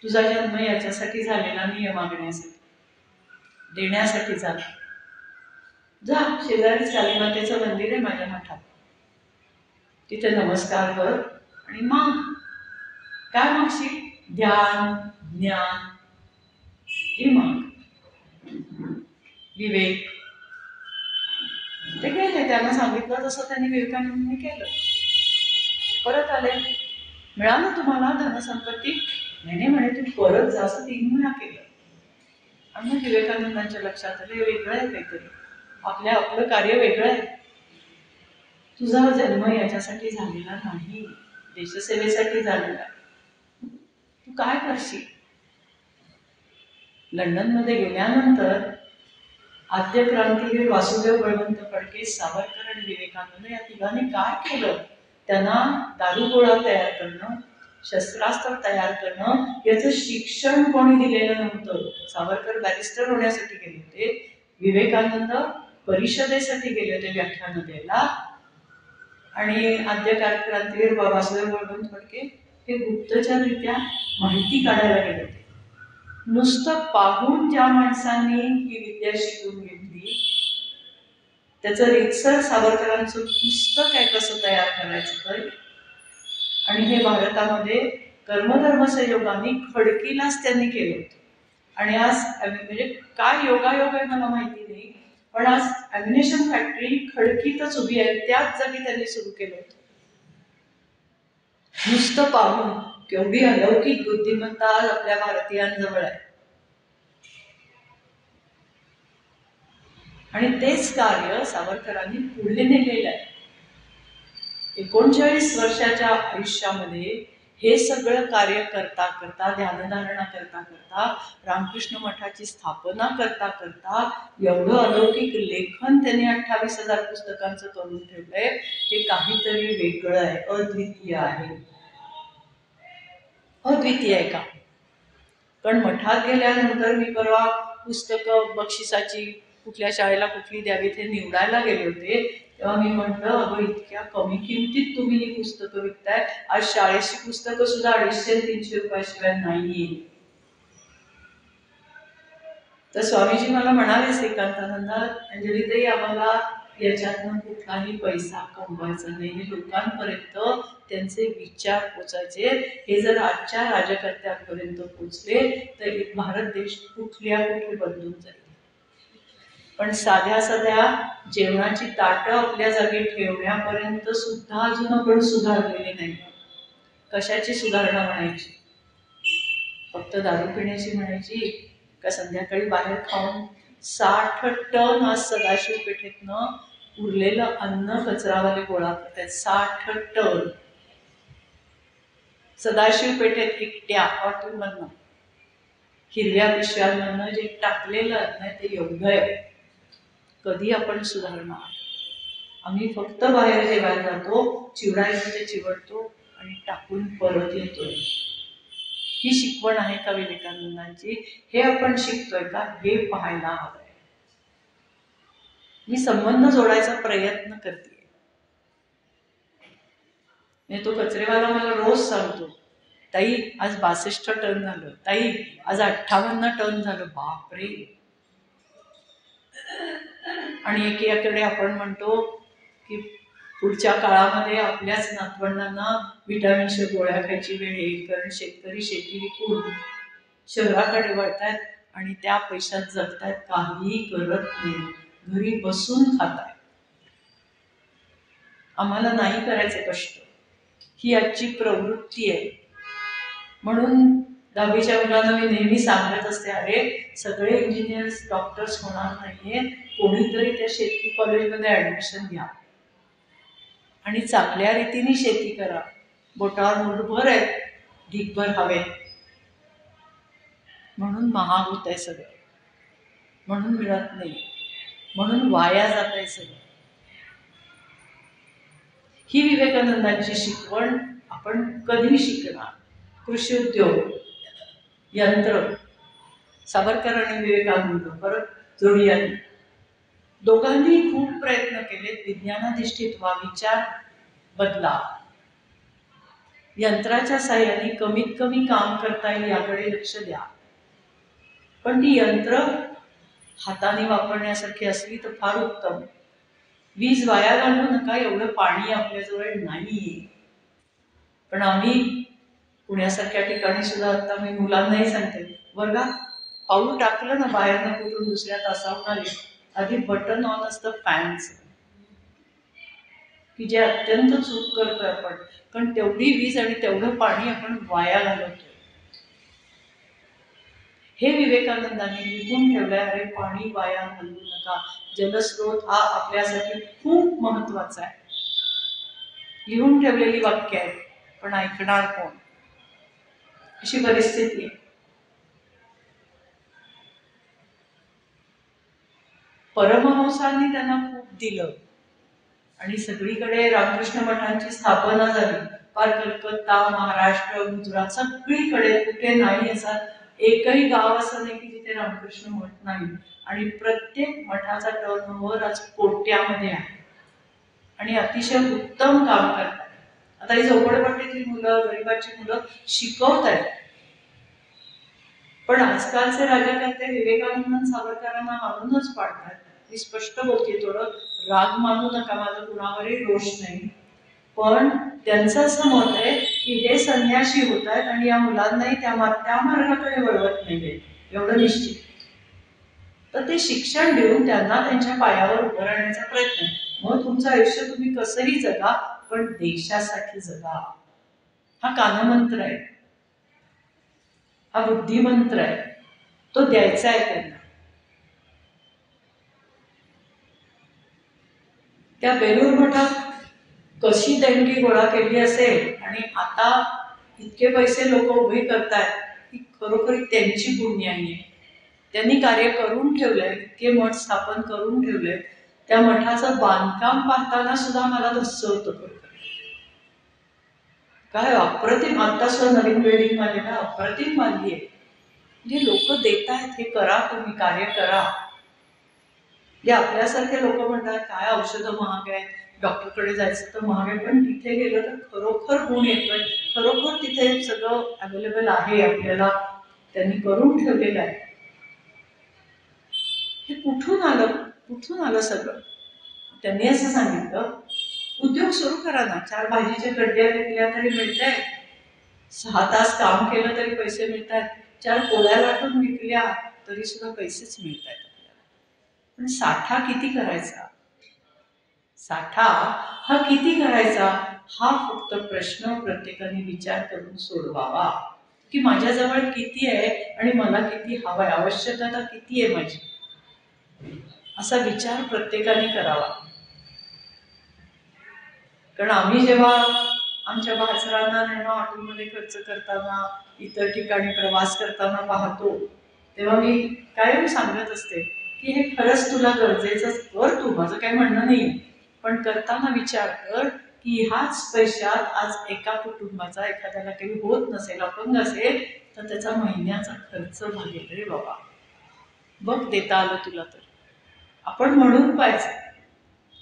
तुझा जन्म याच्यासाठी झालेला नाही, मागण्यासाठी देण्यासाठी झाला. जा, शेजारीच कालीमातेचं मंदिर आहे माझ्या मठात, तिथे नमस्कार कर आणि माग. काय मागशील? ध्यान, ज्ञान, हे माग. विवेक. ते गेले, त्यांना सांगितलं तसं त्यांनी विवेकानंदांनी केलं. परत आले, मिळालं तुम्हाला धनसंपत्ती? नाही म्हणे, तू परत जा, असं 3 वेळा केलं. आणि मग विवेकानंदांच्या लक्षात आलं, वेगळं आहे काहीतरी, आपलं कार्य वेगळं आहे. तुझा जन्म याच्यासाठी झालेला नाही, देशसेवेसाठी झालेला आहे. तू काय करशील? लंडनमध्ये गेल्यानंतर आद्य क्रांतीवीर वासुदेव बळवंत फडके, सावरकर आणि विवेकानंद या तिघांनी काय केलं? त्यांना दारुगोळा तयार करणं, शस्त्रास्त्र तयार करणं, याचं शिक्षण कोणी दिलेलं नव्हतं. सावरकर बॅरिस्टर होण्यासाठी गेले होते, विवेकानंद परिषदेसाठी गेले होते व्याख्यान द्यायला, आणि आद्य क्रांतीवीर वासुदेव बळवंत फडके हे गुप्तचररित्या माहिती काढायला गेले होते. नुसतं पाहून ज्या माणसांनी ही विद्या शिकून घेतली, त्याचं रितसर सावरकरांचं पुस्तक आहे कसं तयार करायचं तर. आणि हे भारतामध्ये कर्मधर्म संयोगाने खडकीलाच त्यांनी केलं होतं. आणि आज म्हणजे काय योगायोग आहे मला माहिती नाही, पण आज ॲम्युनेशन फॅक्टरी खडकीतच उभी आहे, त्याच जागी त्यांनी सुरू केलं होतं. नुसतं पाहून केवढी अलौकिक बुद्धिमत्ता आज आपल्या भारतीयांजवळ आहे. आणि तेच कार्य सावरकरांनी पुढे नेलेलं आहे. 39 वर्षाच्या आयुष्यामध्ये हे सगळं कार्य करता करता, ध्यानधारणा करता करता, रामकृष्ण मठाची स्थापना करता करता, एवढं अलौकिक लेखन त्यांनी 28,000 पुस्तकांचं करून ठेवलंय. हे काहीतरी वेगळं आहे, अद्वितीय आहे. अद्वितीय आहे का? पण मठात गेल्यानंतर मी परवा पुस्तकं बक्षिसाची कुठल्या शाळेला कुठली द्यावीत हे निवडायला गेले होते, तेव्हा मी म्हटलं, अगं इतक्या कमी किमतीत तुम्ही ही पुस्तकं विकताय, आज शाळेची पुस्तकं सुद्धा 250-300 रुपयाशिवाय नाहीये. तर स्वामीजी मला म्हणाले, श्रीकांतानंद, अंजलीताई, आम्हाला याच्यातनं कुठलाही पैसा कमवायचा नाही, हे लोकांपर्यंत त्यांचे विचार पोचायचे. हे जर आजच्या राजकर्त्यांपर्यंत पोचले तर भारत देश कुठे बदलून जाईल. पण साध्या साध्या जेवणाची ताटं आपल्या जागी ठेवण्यापर्यंत सुद्धा अजून आपण सुधारलेले नाही. कशाची सुधारणा म्हणायची? फक्त दारू पिण्याची म्हणायची का? संध्याकाळी बाहेर खाऊन 60 टन आज सदाशिव पेठेतनं उरलेलं अन्न कचरावाले गोळा करतात. 60 टन सदाशिव पेठेत एकट्या हॉटेलमधनं, हिरव्या पिशव्यांमधनं जे टाकलेलं अन्न आहे ते एवढं आहे. कधी आपण सुधारणार? आम्ही फक्त बाहेर जेवायला जातो, चिवडायचं ते चिवडतो आणि टाकून परत येतोय. ही शिकवण आहे का विवेकानंदांची? हे आपण शिकतोय का? हे पाहायला हवंय. मी संबंध जोडायचा प्रयत्न करते. तो कचरेवाला मला रोज सांगतो, ताई आज 62 टन झालं, ताई आज 58 टन झालं. बापरे. आणि एकीकडे आपण म्हणतो की पुढच्या काळामध्ये आपल्याच नातवंडांना विटामिनच्या गोळ्या खायची वेळ येईल, कारण शेतकरी शेती विकून शहराकडे वळतायत आणि त्या पैशात जगतायत, काही करत नाही, घरी बसून खातायत. आम्हाला नाही करायचे कष्ट, ही आजची प्रवृत्ती आहे. म्हणून 10वीच्या मुलांना मी नेहमी सांगत असते, अरे सगळे इंजिनियर्स डॉक्टर्स होणार नाहीये, कोणीतरी त्या शेती कॉलेजमध्ये ऍडमिशन घ्या आणि चांगल्या रीतीने शेती करा. बोटावर मुठभर आहेत, ढीकभर हवेत. म्हणून महाग होत आहे सगळं, म्हणून मिळत नाही, म्हणून वाया जात आहे सगळं. ही विवेकानंदांची शिकवण आपण कधी शिकणार? कृषी उद्योग, यंत्र, सावरकर आणि विवेकानंद परत जोडी आली. दोघांनी खूप प्रयत्न केले, विज्ञानाधिष्ठित व्हा, विचार बदला, यंत्राच्या साह्याने कमीत कमी काम करता येईल याकडे लक्ष द्या. पण ती यंत्र हाताने वापरण्यासारखी असली तर फार उत्तम. वीज वाया घालवू नका, एवढं पाणी आपल्याजवळ नाहीये. पण आम्ही पुण्यासारख्या ठिकाणी सुद्धा, आता मी मुलांनाही सांगते, वर्गात पाऊल टाकलं ना बाहेरनं कुठून दुसऱ्या तासाहून आले, आधी बटन ऑन असतं फॅनचं, की जे अत्यंत चूक करतोय आपण, कारण तेवढी वीज आणि तेवढं पाणी आपण वाया घालवतोय. हे विवेकानंदांनी लिहून ठेवलंय, अरे पाणी वाया घालवू नका. जलस्रोत हा आपल्यासाठी खूप महत्वाचा आहे. लिहून ठेवलेली वाक्य आहेत, पण ऐकणार कोण? अशी परिस्थिती आहे. परमहंसांनी त्यांना खूप दिलं आणि सगळीकडे रामकृष्ण मठांची स्थापना झाली. फार कलकत्ता, महाराष्ट्र, गुजरात सगळीकडे, कुठे नाही असा एकही गाव असं नाही की जिथे रामकृष्ण मठ नाही. आणि प्रत्येक मठाचा टर्नओव्हर आज कोट्यामध्ये आहे आणि अतिशय उत्तम काम करतात. आता ही झोपडपट्टीतली मुलं, गरिबाची मुलं शिकवत आहेत. पण आजकालचे राजकर्ते विवेकानंद सावरकरांना मानूनच पाडतात. मी स्पष्ट बोलते, थोडं राग मानू नका, माझं कुणावरही रोष नाही, पण त्यांचं असं मत आहे की हे संन्याशी होत आहेत आणि या मुलांनाही त्या मार्गाकडे वळवत नाहीये, एवढं निश्चित. तर ते शिक्षण देऊन त्यांना त्यांच्या पायावर उभं राहण्याचा प्रयत्न. मग तुमचं आयुष्य तुम्ही कसंही जगा, पण देशासाठी जगा. हा कानमंत्र आहे, हा बुद्धिमंत्र आहे, तो द्यायचा आहे त्यांना. त्या बेलूर मठात कशी देणगी गोळा केली असेल आणि आता इतके पैसे लोक उभे करतात, ही खरोखर त्यांची पुण्य आहे. त्यांनी कार्य करून ठेवलंय, इतके मठ स्थापन करून ठेवलंय. त्या मठाचं बांधकाम पाहताना सुद्धा मला धस्स होतं. काय अप्रतिम, आता सुद्धा नवीन बिल्डिंग बांधली ना, अप्रतिम बांधली आहे. जे लोक देत आहेत हे करा, तुम्ही कार्य करा. जे आपल्यासारखे लोक म्हणतात काय औषधं महाग आहे, डॉक्टरकडे जायचं तर महाग आहे, पण तिथे गेलं तर खरोखर गुण येतोय, खरोखर तिथे सगळं अवेलेबल आहे आपल्याला, त्यांनी करून ठेवलेलं आहे. हे कुठून आलं सगळं? त्यांनी असं सांगितलं, उद्योग सुरू करा ना, 4 भाजीच्या गड्ड्या विकल्या तरी मिळतंय, 6 तास काम केलं तरी पैसे मिळत आहेत, 4 पोळ्या लाटून विकल्या तरी सुद्धा पैसेच मिळत आहेत आपल्याला. पण साठा किती करायचा, साठा हा किती करायचा, हा फक्त प्रश्न प्रत्येकाने विचार करून सोडवावा की माझ्याजवळ किती आहे आणि मला किती हवंय, आवश्यकता किती आहे माझी, असा विचार प्रत्येकाने करावा. कारण आम्ही जेव्हा आमच्या भासरांना नेणं ऑटोमध्ये खर्च करताना, इतर ठिकाणी प्रवास करताना पाहतो, तेव्हा मी कायम सांगत असते की हे खरंच तुला गरजेचं कर, तू, माझं काही म्हणणं नाही, पण करताना विचार कर की ह्याच पैशात आज एका कुटुंबाचा एखाद्याला काही होत नसेल, अपंग असेल, तर त्याचा महिन्याचा खर्च भागेल रे बाबा. बघ देता आलं तुला तर. आपण म्हणून पाहिजे,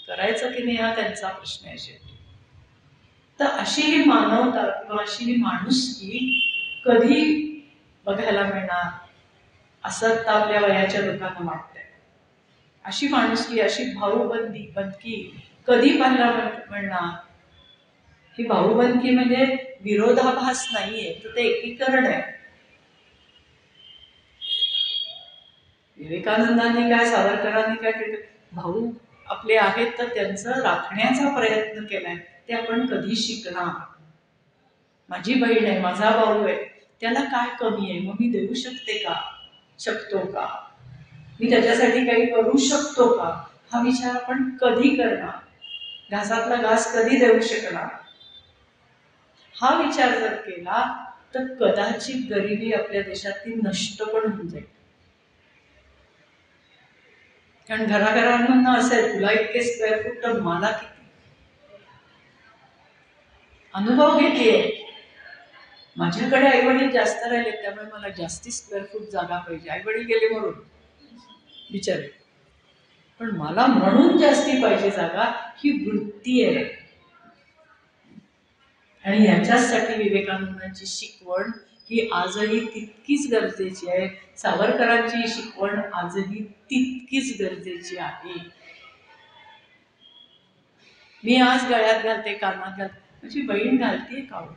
करायचं की नाही हा त्यांचा प्रश्न आहे शेवटी. तर अशी ही मानवता किंवा अशी ही माणुसकी कधी बघायला मिळणार असं आता आपल्या वयाच्या लोकांना वाटतंय. अशी माणुसकी, अशी भाऊबंदकी कधी पाहायला मिळणार? ही भाऊबंदकी म्हणजे विरोधाभास नाहीये, तर ते एकीकरण आहे. विवेकानंदांनी काय, सावरकरांनी काय केलं, भाऊ आपले आहेत तर त्यांचं राखण्याचा प्रयत्न केलाय, ते आपण कधी शिकणार? माझी बहीण आहे, माझा भाऊ आहे, त्याला काय कमी आहे, मग मी देऊ शकतो का, मी त्याच्यासाठी काही करू शकतो का, हा विचार आपण कधी करणार? घासातला घास कधी देऊ शकणार? हा विचार जर केला तर कदाचित गरिबी आपल्या देशातील नष्ट पण होऊन जाईल. कारण घराघरांना असं आहे, तुला इतके स्क्वेअर फूट तर मला किती. अनुभव घेतेय, माझ्याकडे आईवडील जास्त राहिले त्यामुळे मला जास्ती स्क्वेअर फूट जागा पाहिजे, आईवडील गेले म्हणून बिचारे, पण मला म्हणून जास्ती पाहिजे जागा, ही वृत्ती आहे. आणि याच्यासाठी विवेकानंदांची शिकवण ही आजही तितकीच गरजेची आहे, सावरकरांची शिकवण आजही तितकीच गरजेची आहे. मी आज गळ्यात घालते, कानात घालते, माझी बहीण घालतीये का हो,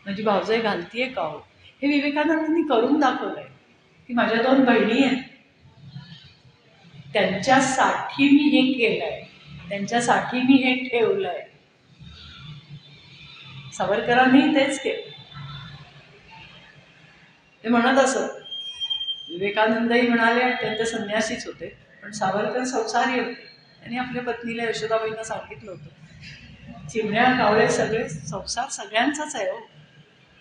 माझी भाऊजाई घालतीये का हो? हे विवेकानंदांनी करून दाखवलंय की माझ्या 2 बहिणी आहेत, त्यांच्यासाठी मी हे केलंय, त्यांच्यासाठी मी हे ठेवलंय. सावरकरांनी तेच केलं. ते म्हणत असत, विवेकानंदही म्हणाले अत्यंत संन्यासीच होते, पण सावरकर संसारी होते. त्यांनी आपल्या पत्नीला यशोदाबाईंना सांगितलं होतं, चिमण्या कावळे सगळे संसार सगळ्यांचाच आहे हो,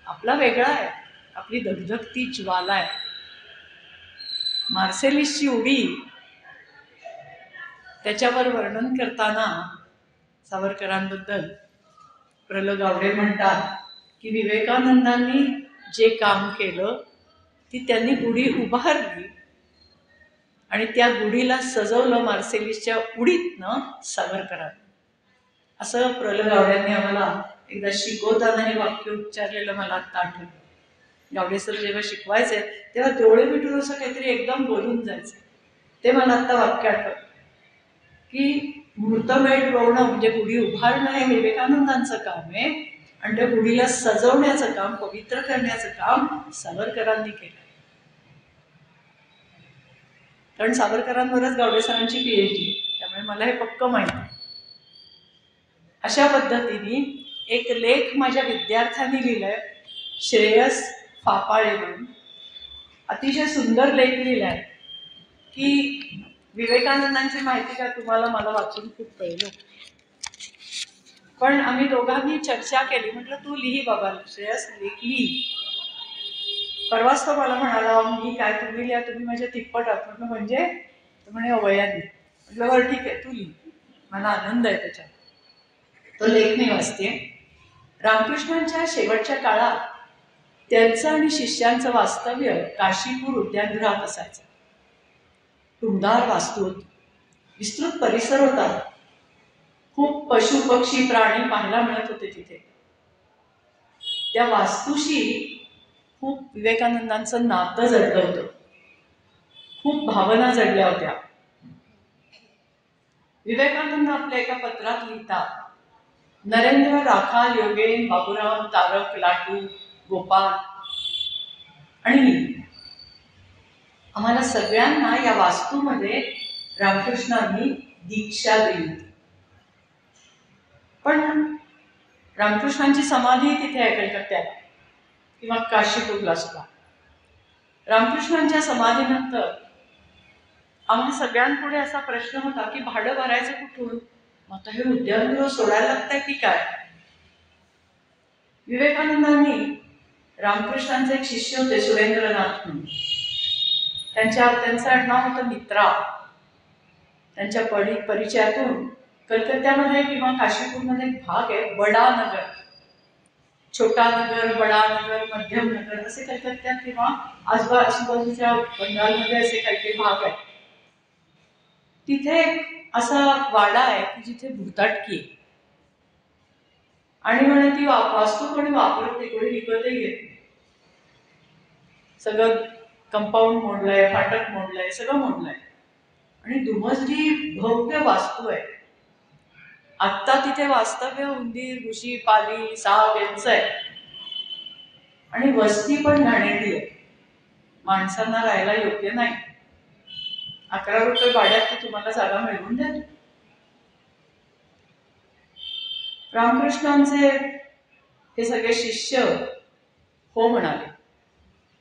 आपला वेगळा आहे, आपली धगधगती ज्वाला आहे. मार्सेलिसची उडी त्याच्यावर वर्णन करताना सावरकरांबद्दल प्र. गावडे म्हणतात की विवेकानंदांनी जे काम केलं ती त्यांनी गुढी उभारली आणि त्या गुढीला सजवलं मार्सेलिसच्या उडीतनं सावरकरांनी. असं प्र. गावड्यांनी आम्हाला एकदा शिकवताना हे वाक्य उच्चारलेलं मला आत्ता आठवलं. गावडे सर जेव्हा शिकवायचे तेव्हा डोळे मिटून असं काहीतरी एकदम बोलून जायचं, ते मला आत्ता वाक्य आठवलं की मुहूर्तमेढ रोवणं म्हणजे गुढी उभारणं हे विवेकानंदांचं काम आहे आणि त्या गुढीला सजवण्याचं काम, पवित्र करण्याचं काम सावरकरांनी केलं. कारण सावरकरांवरच गावडे सरांची PhD, त्यामुळे मला हे पक्क माहिती आहे. अशा पद्धतीने एक लेख माझ्या विद्यार्थ्यांनी लिहिलाय, श्रेयस फापाळे म्हणून, अतिशय सुंदर लेख लिहिलाय की विवेकानंदांची माहिती का तुम्हाला, मला वाचून खूप कळलं, पण आम्ही दोघांनी चर्चा केली. म्हटलं तू लिही बाबा, श्रेयस लिही. परवाच तो मला म्हणाला, मी काय, तुम्ही लिहा, तुम्ही माझ्या तिप्पट आहात. म्हटलं म्हणजे? म्हणे अवयानी. म्हटलं बरं ठीक आहे, तू लिही, मला आनंद आहे त्याच्यात. तो लेख मी वाचते. रामकृष्णांच्या शेवटच्या काळात त्यांचं आणि शिष्यांचं वास्तव्य काशीपूर उद्यानगृहात असायचं. टुमदार वास्तू होती, विस्तृत परिसर होता, खूप पशु पक्षी प्राणी पाहायला मिळत होते तिथे. त्या वास्तूशी खूप विवेकानंदांचं नातं जडलं होतं, खूप भावना जडल्या होत्या. विवेकानंद आपल्या एका पत्रात लिहितात, नरेंद्र, राखाल, योगेन, बाबूराव, तारक, लाटू, गोपाल आणि मी, आम्हाला सगळ्यांना या वास्तूमध्ये रामकृष्णांनी दीक्षा दिली होती. पण रामकृष्णांची समाधी तिथे आहे कलकत्त्यात किंवा काशीपूरला सुद्धा. रामकृष्णांच्या समाधीनंतर आम्हा सगळ्यांपुढे असा प्रश्न होता की भाडं भरायचं कुठून? आता हे उद्यानगृह सोडायला लागतंय की काय? विवेकानंदांनी, रामकृष्णांचे एक शिष्य होते सुरेंद्रनाथ म्हणून, त्यांचं आडनाव होतं मित्रा. त्यांच्या परिचयातून कलकत्त्यामध्ये किंवा काशीपूरमध्ये एक भाग आहे बडा नगर, छोटा नगर, बडा नगर, मध्यम नगर असे कलकत्त्यात किंवा आजूबाजूच्या बंगालमध्ये असे काही काही भाग आहेत. तिथे एक असा वाडा आहे की जिथे भुताटकी आहे आणि म्हणे ती वास्तू कोणी वापरत नाही, कोणी विकतही घेत नाही. सगळं कंपाऊंड मोडलंय, फाटक मोडलंय, सगळं मोडलंय आणि दुमजली भव्य वास्तू आहे. आत्ता तिथे वास्तव्य उंदीर, घुशी, पाली, साप यांचं आहे आणि वस्ती पण घाणेरडी आहे, माणसांना राहायला योग्य नाही. 11 रुपये भाड्यात ती तुम्हाला जागा मिळवून द्या. रामकृष्णांचे हे सगळे शिष्य हो म्हणाले.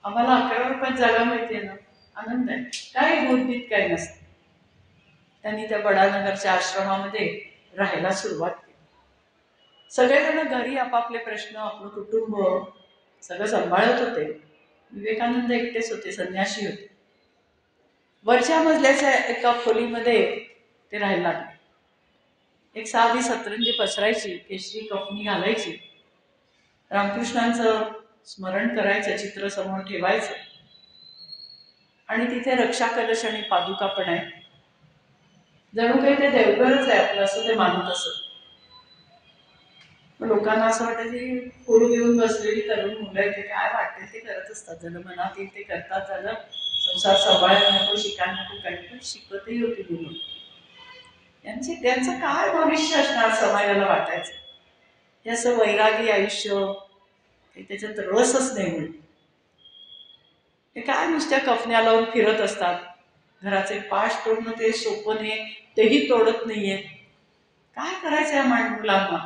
आम्हाला 11 रुपयात जागा मिळते ना, आनंद आहे, काय भूतभीत काय नसते. त्यांनी त्या बडानगरच्या आश्रमामध्ये राहायला सुरुवात केली. सगळेजण घरी आपापले प्रश्न, आपलं कुटुंब सगळं सांभाळत होते. विवेकानंद एकटेच होते, संन्यासी होते. वरच्या मजल्याच्या एका खोलीमध्ये ते राहायला लागले. एक साधी सतरंजी पसरायची, केशरी कफनी घालायची, रामकृष्णांचं स्मरण करायचं, चित्र समोर ठेवायचं आणि तिथे रक्षा कलश आणि पादुका पण आहे. जणू काही ते देवघरच आहे आपलं असं ते मानत असत. लोकांना असं वाटतं की पुढे घेऊन बसलेली तरुण मुलं आहे, ते काय वाटते ते करत असतात, जणं मनात येईल ते करतात, झालं संसार सांभाळायला नको, शिकायला नको, काही पण शिकतही होती मुलं. त्यांचं काय भविष्य असणार समाजाला वाटायचं. हे असं वैरागी आयुष्य, त्याच्यात रसच नाही म्हणून हे काय नुसत्या कफन्या लावून फिरत असतात. घराचे पाश तोडणं ते सोपं नाही, तेही तोडत नाहीये. काय करायचं या मुलांना?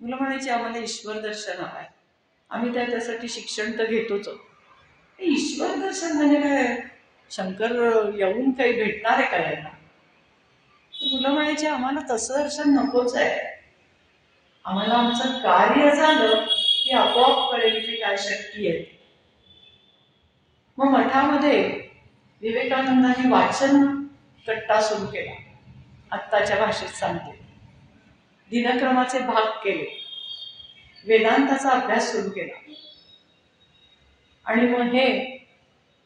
मुलं म्हणायची आम्हाला ईश्वर दर्शन हवंय, आम्ही त्यासाठी शिक्षण तर घेतोच. ईश्वर दर्शन म्हणजे काय? शंकर येऊन काही भेटणार आहे का यांना? मुलं म्हणायचे आम्हाला तसं दर्शन नकोच आहे, आम्हाला आमचं कार्य झालं की आपोआप कळेल इथे काय शक्ती आहे. मग मठामध्ये विवेकानंदांनी वाचन कट्टा सुरू केला. आत्ताच्या भाषेत सांगते, दिनक्रमाचे भाग केले, वेदांताचा अभ्यास सुरू केला आणि मग हे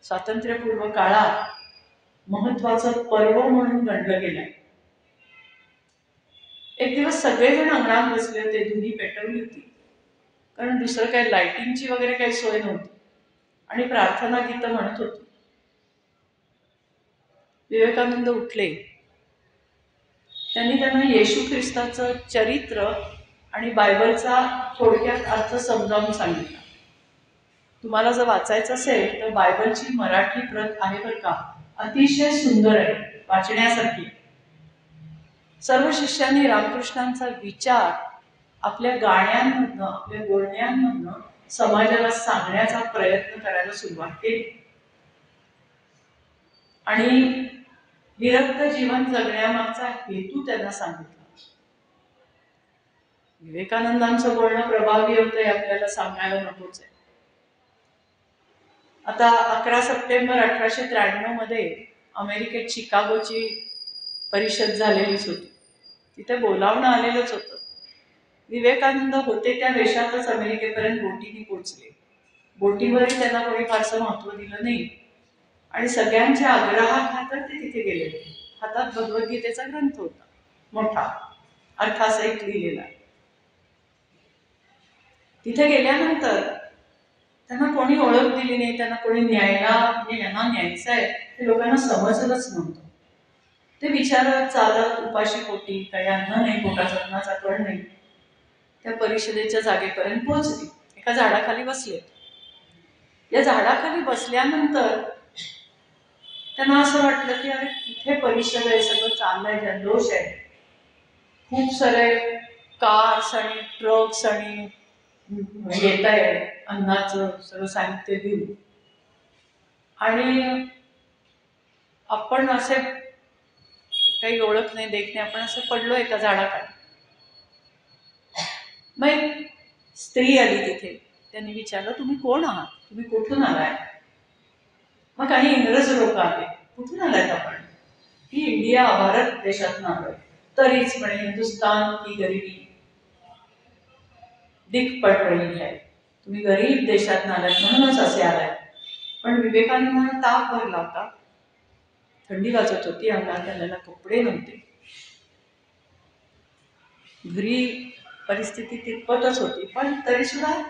स्वातंत्र्यपूर्व काळात महत्वाचं पर्व म्हणून गणलं गेलंय. एक दिवस सगळेजण अंगणात बसले होते, धुनी पेटवली होती, कारण दुसरं काही लाइटिंगची वगैरे काही सोय नव्हती आणि प्रार्थना गीतं म्हणत होती. विवेकानंद उठले. त्यांना येशू ख्रिस्ताचं चरित्र आणि बायबलचा थोडक्यात अर्थ समजावून सांगितला. तुम्हाला जर वाचायचं असेल तर बायबलची मराठी प्रत आहे बरं का, अतिशय सुंदर आहे, वाचण्यासारखी. सर्व शिष्यांनी रामकृष्णांचा विचार आपल्या गाण्यांमधनं, आपल्या बोलण्यांमधनं समाजाला सांगण्याचा प्रयत्न करायला सुरुवात केली आणि विरक्त जीवन जगण्यामागचा हेतू त्यांना सांगितला. विवेकानंदांचं बोलणं प्रभावी होतं हे आपल्याला सांगायला नकोच आहे. आता 11 सप्टेंबर 1893 मध्ये अमेरिकेत शिकागोची परिषद झालेलीच होती. तिथे बोलावणं आलेलंच होतं. विवेकानंद होते त्या वेशातच अमेरिकेपर्यंत बोटीने पोहोचले. बोटीवरही त्यांना कोणी फारसं महत्व दिलं नाही आणि सगळ्यांच्या आग्रहाखातर ते तिथे गेले होते. हातात भगवद्गीतेचा ग्रंथ होता, मोठा अर्थासहित लिहिलेला. तिथे गेल्यानंतर त्यांना कोणी ओळख दिली नाही, त्यांना कोणी न्यायला म्हणजे यांना न्यायचं आहे ते लोकांना समजलंच नव्हतं. ते विचारत चालत उपाशी पोटी, काही अन्न नाही, पोटात अन्नाचा कण नाही, त्या परिषदेच्या जागेपर्यंत पोहोचली. एका झाडाखाली बसले. या झाडाखाली बसल्यानंतर त्यांना असं वाटलं की अरे तिथे परिषद आहे, सगळं चाललंय, जल्लोष आहे, खूप सारे कार्स आणि ट्रक्स आणि येत आहे अन्नाचं सगळं साहित्य घेऊन, आणि आपण असे काही ओळख नाही देख नाही, आपण असं पडलो एका झाडाखाली. मग एक स्त्री आली तिथे. त्यांनी विचारलं, तुम्ही कोण आहात, तुम्ही कुठून आलाय? मग काही इंग्रज लोक आले. कुठून आलायत आपण? ही इंडिया, भारत देशातून आलोय. तरीच म्हणे हिंदुस्तान की गरिबी दिख पड रही है, तुम्ही गरीब देशात आलात म्हणूनच असे आलाय. पण विवेकानंदांना ताप भरला होता, थंडी वाजत होती, अंगात घालायला कपडे नव्हते, घरी परिस्थिती तितपतच होती, पण तरी सुद्धा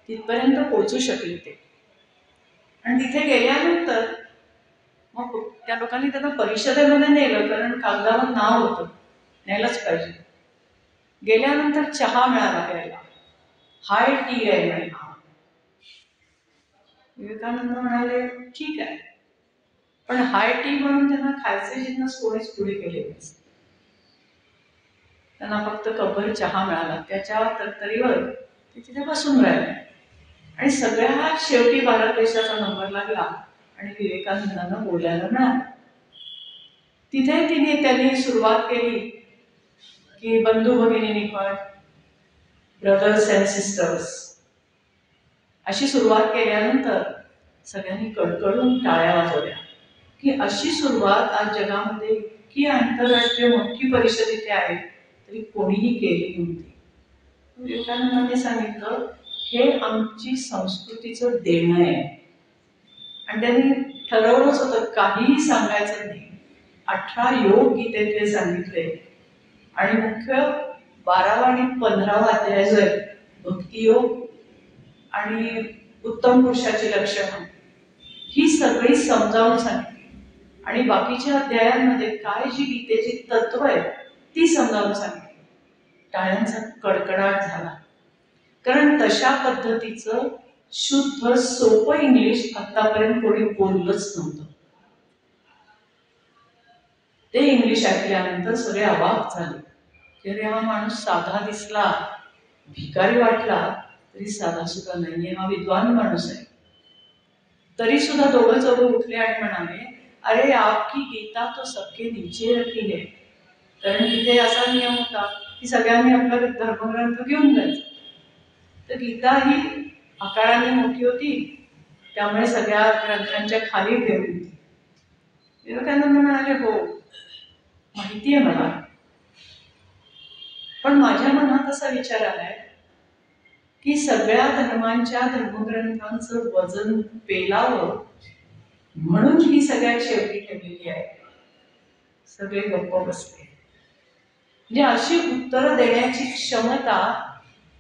तिथपर्यंत पोहोचू शकले ते. आणि तिथे गेल्यानंतर मग त्या लोकांनी त्यांना परिषदेमध्ये नेलं, कारण कागदावर नाव होतं, न्यायलाच पाहिजे. गेल्यानंतर चहा मिळाला प्यायला, हाय टी आहे म्हणे. विवेकानंद म्हणाले ठीक आहे, पण हाय टी म्हणून त्यांना खायचे जिन्नस कोणीच पुढे केले. त्यांना फक्त कपभर चहा मिळाला. त्याच्या तरतरीवर ते तिथे बसून राहिले आणि सगळ्यात शेवटी भारत देशाचा नंबर लागला आणि विवेकानंदांना बोलायला मिळालं. तिथे त्यांनी सुरुवात केली की बंधू भगिनी पण, ब्रदर्स अँड सिस्टर्स, अशी सुरुवात केल्यानंतर सगळ्यांनी कडकडून टाळ्या वाजवल्या की अशी सुरुवात आज जगामध्ये इतकी आंतरराष्ट्रीय मोठी परिषद इथे आहे तरी कोणीही केली नव्हती. विवेकानंदांनी सांगितलं हे आमची संस्कृतीचं देणं आहे. आणि त्यांनी ठरवलंच होतं काहीही सांगायचं नाही. 18 योग गीतेतले सांगितले आणि मुख्य 12वा आणि 15वा अध्याय जो आहे भक्तियोग आणि उत्तम पुरुषाची लक्षणं, ही सगळी समजावून सांगितली. आणि बाकीच्या अध्यायांमध्ये काय जी गीतेची तत्व आहेत ती समजावून सांगितली. टाळ्यांचा कडकडाट झाला, कारण तशा पद्धतीचं शुद्ध सोपं इंग्लिश आतापर्यंत कोणी बोललंच नव्हतं. ते इंग्लिश ऐकल्यानंतर सगळे अवाक झाले की अरे हा माणूस साधा दिसला, भिकारी वाटला तरी साधा सुद्धा नाहीये, हा विद्वान माणूस आहे. तरी सुद्धा दोघं चौघं उठले आणि म्हणाले अरे आपकी गीता तो सबके नीचे रखी है. कारण तिथे असा नियम होता की सगळ्यांनी आपला धर्मग्रंथ घेऊन जायचा. तर गीता ही आकाराने मोठी होती, त्यामुळे सगळ्या ग्रंथांच्या खाली ठेवली होती. विवेकानंद म्हणाले हो माहिती आहे मला, पण माझ्या मनात असा विचार आलाय की सगळ्या धर्मांच्या धर्मग्रंथांचं वजन पेलावं म्हणून ही सगळ्यात शेवटी ठेवलेली आहे. सगळे गप्प बसले. म्हणजे अशी उत्तरं देण्याची क्षमता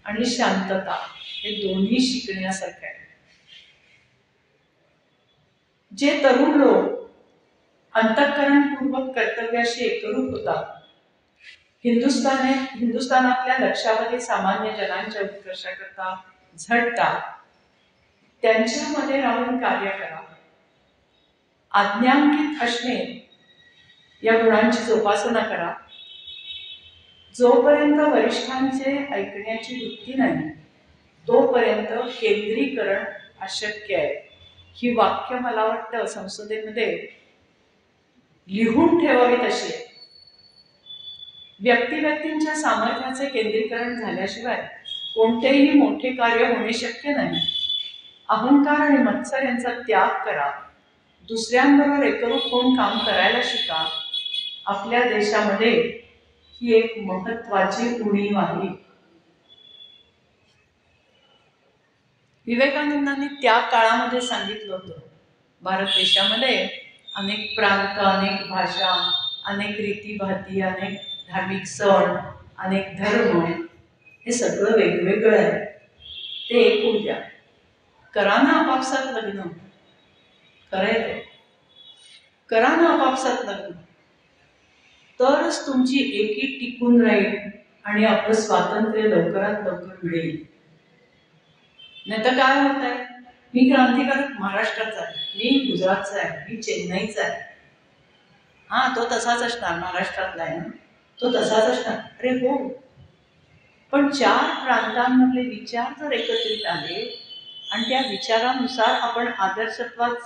आणि शांतता हे दोन्ही शिकण्यासारखं आहे. जे तरुण लोक अंतःकरणपूर्वक कर्तव्याशी एकरूप होतात, हिंदुस्थानातल्या लक्षावधी सामान्य जनांच्या उत्कर्षाकरता झटतात, त्यांच्यामध्ये राहून कार्य करा. आज्ञांकित असणे या गुणांची जोपासना करा. जोपर्यंत वरिष्ठांचे ऐकण्याची वृत्ती नाही तोपर्यंत केंद्रीकरण अशक्य आहे. ही वाक्य मला वाटतं संसदेमध्ये लिहून ठेवावी तशी आहे. व्यक्तिव्यक्तींच्या सामर्थ्याचे केंद्रीकरण झाल्याशिवाय कोणतेही मोठे कार्य होणे शक्य नाही. अहंकार आणि मत्सर यांचा त्याग करा. दुसऱ्यांबरोबर एकरूप होऊन काम करायला शिका. आपल्या देशामध्ये ही एक महत्वाची उणीव आहे. विवेकानंदांनी त्या काळामध्ये सांगितलं होतं, भारत देशामध्ये अनेक प्रांत, अनेक भाषा, अनेक रीतीभाती, अनेक धार्मिक सण, अनेक धर्म, हे सगळं वेगवेगळं आहे. ते एक होऊ द्या. करा ना आपापसात लग्न. खरंय ते. करा ना आपापसात लग्न. तरच तुमची एकी टिकून राहील आणि आपलं स्वातंत्र्य लवकरात लवकर मिळेल. नाही तर काय होत आहे, मी क्रांतिकारक महाराष्ट्राचा आहे, मी गुजरातचा आहे, मी चेन्नईचा आहे. हा, तो तसाच असणार, महाराष्ट्रातला आहे ना, तो तसाच असणार. अरे हो, पण 4 प्रांतांमधले विचार जर एकत्रित आले आणि त्या विचारानुसार आपण आदर्शत्वाकडे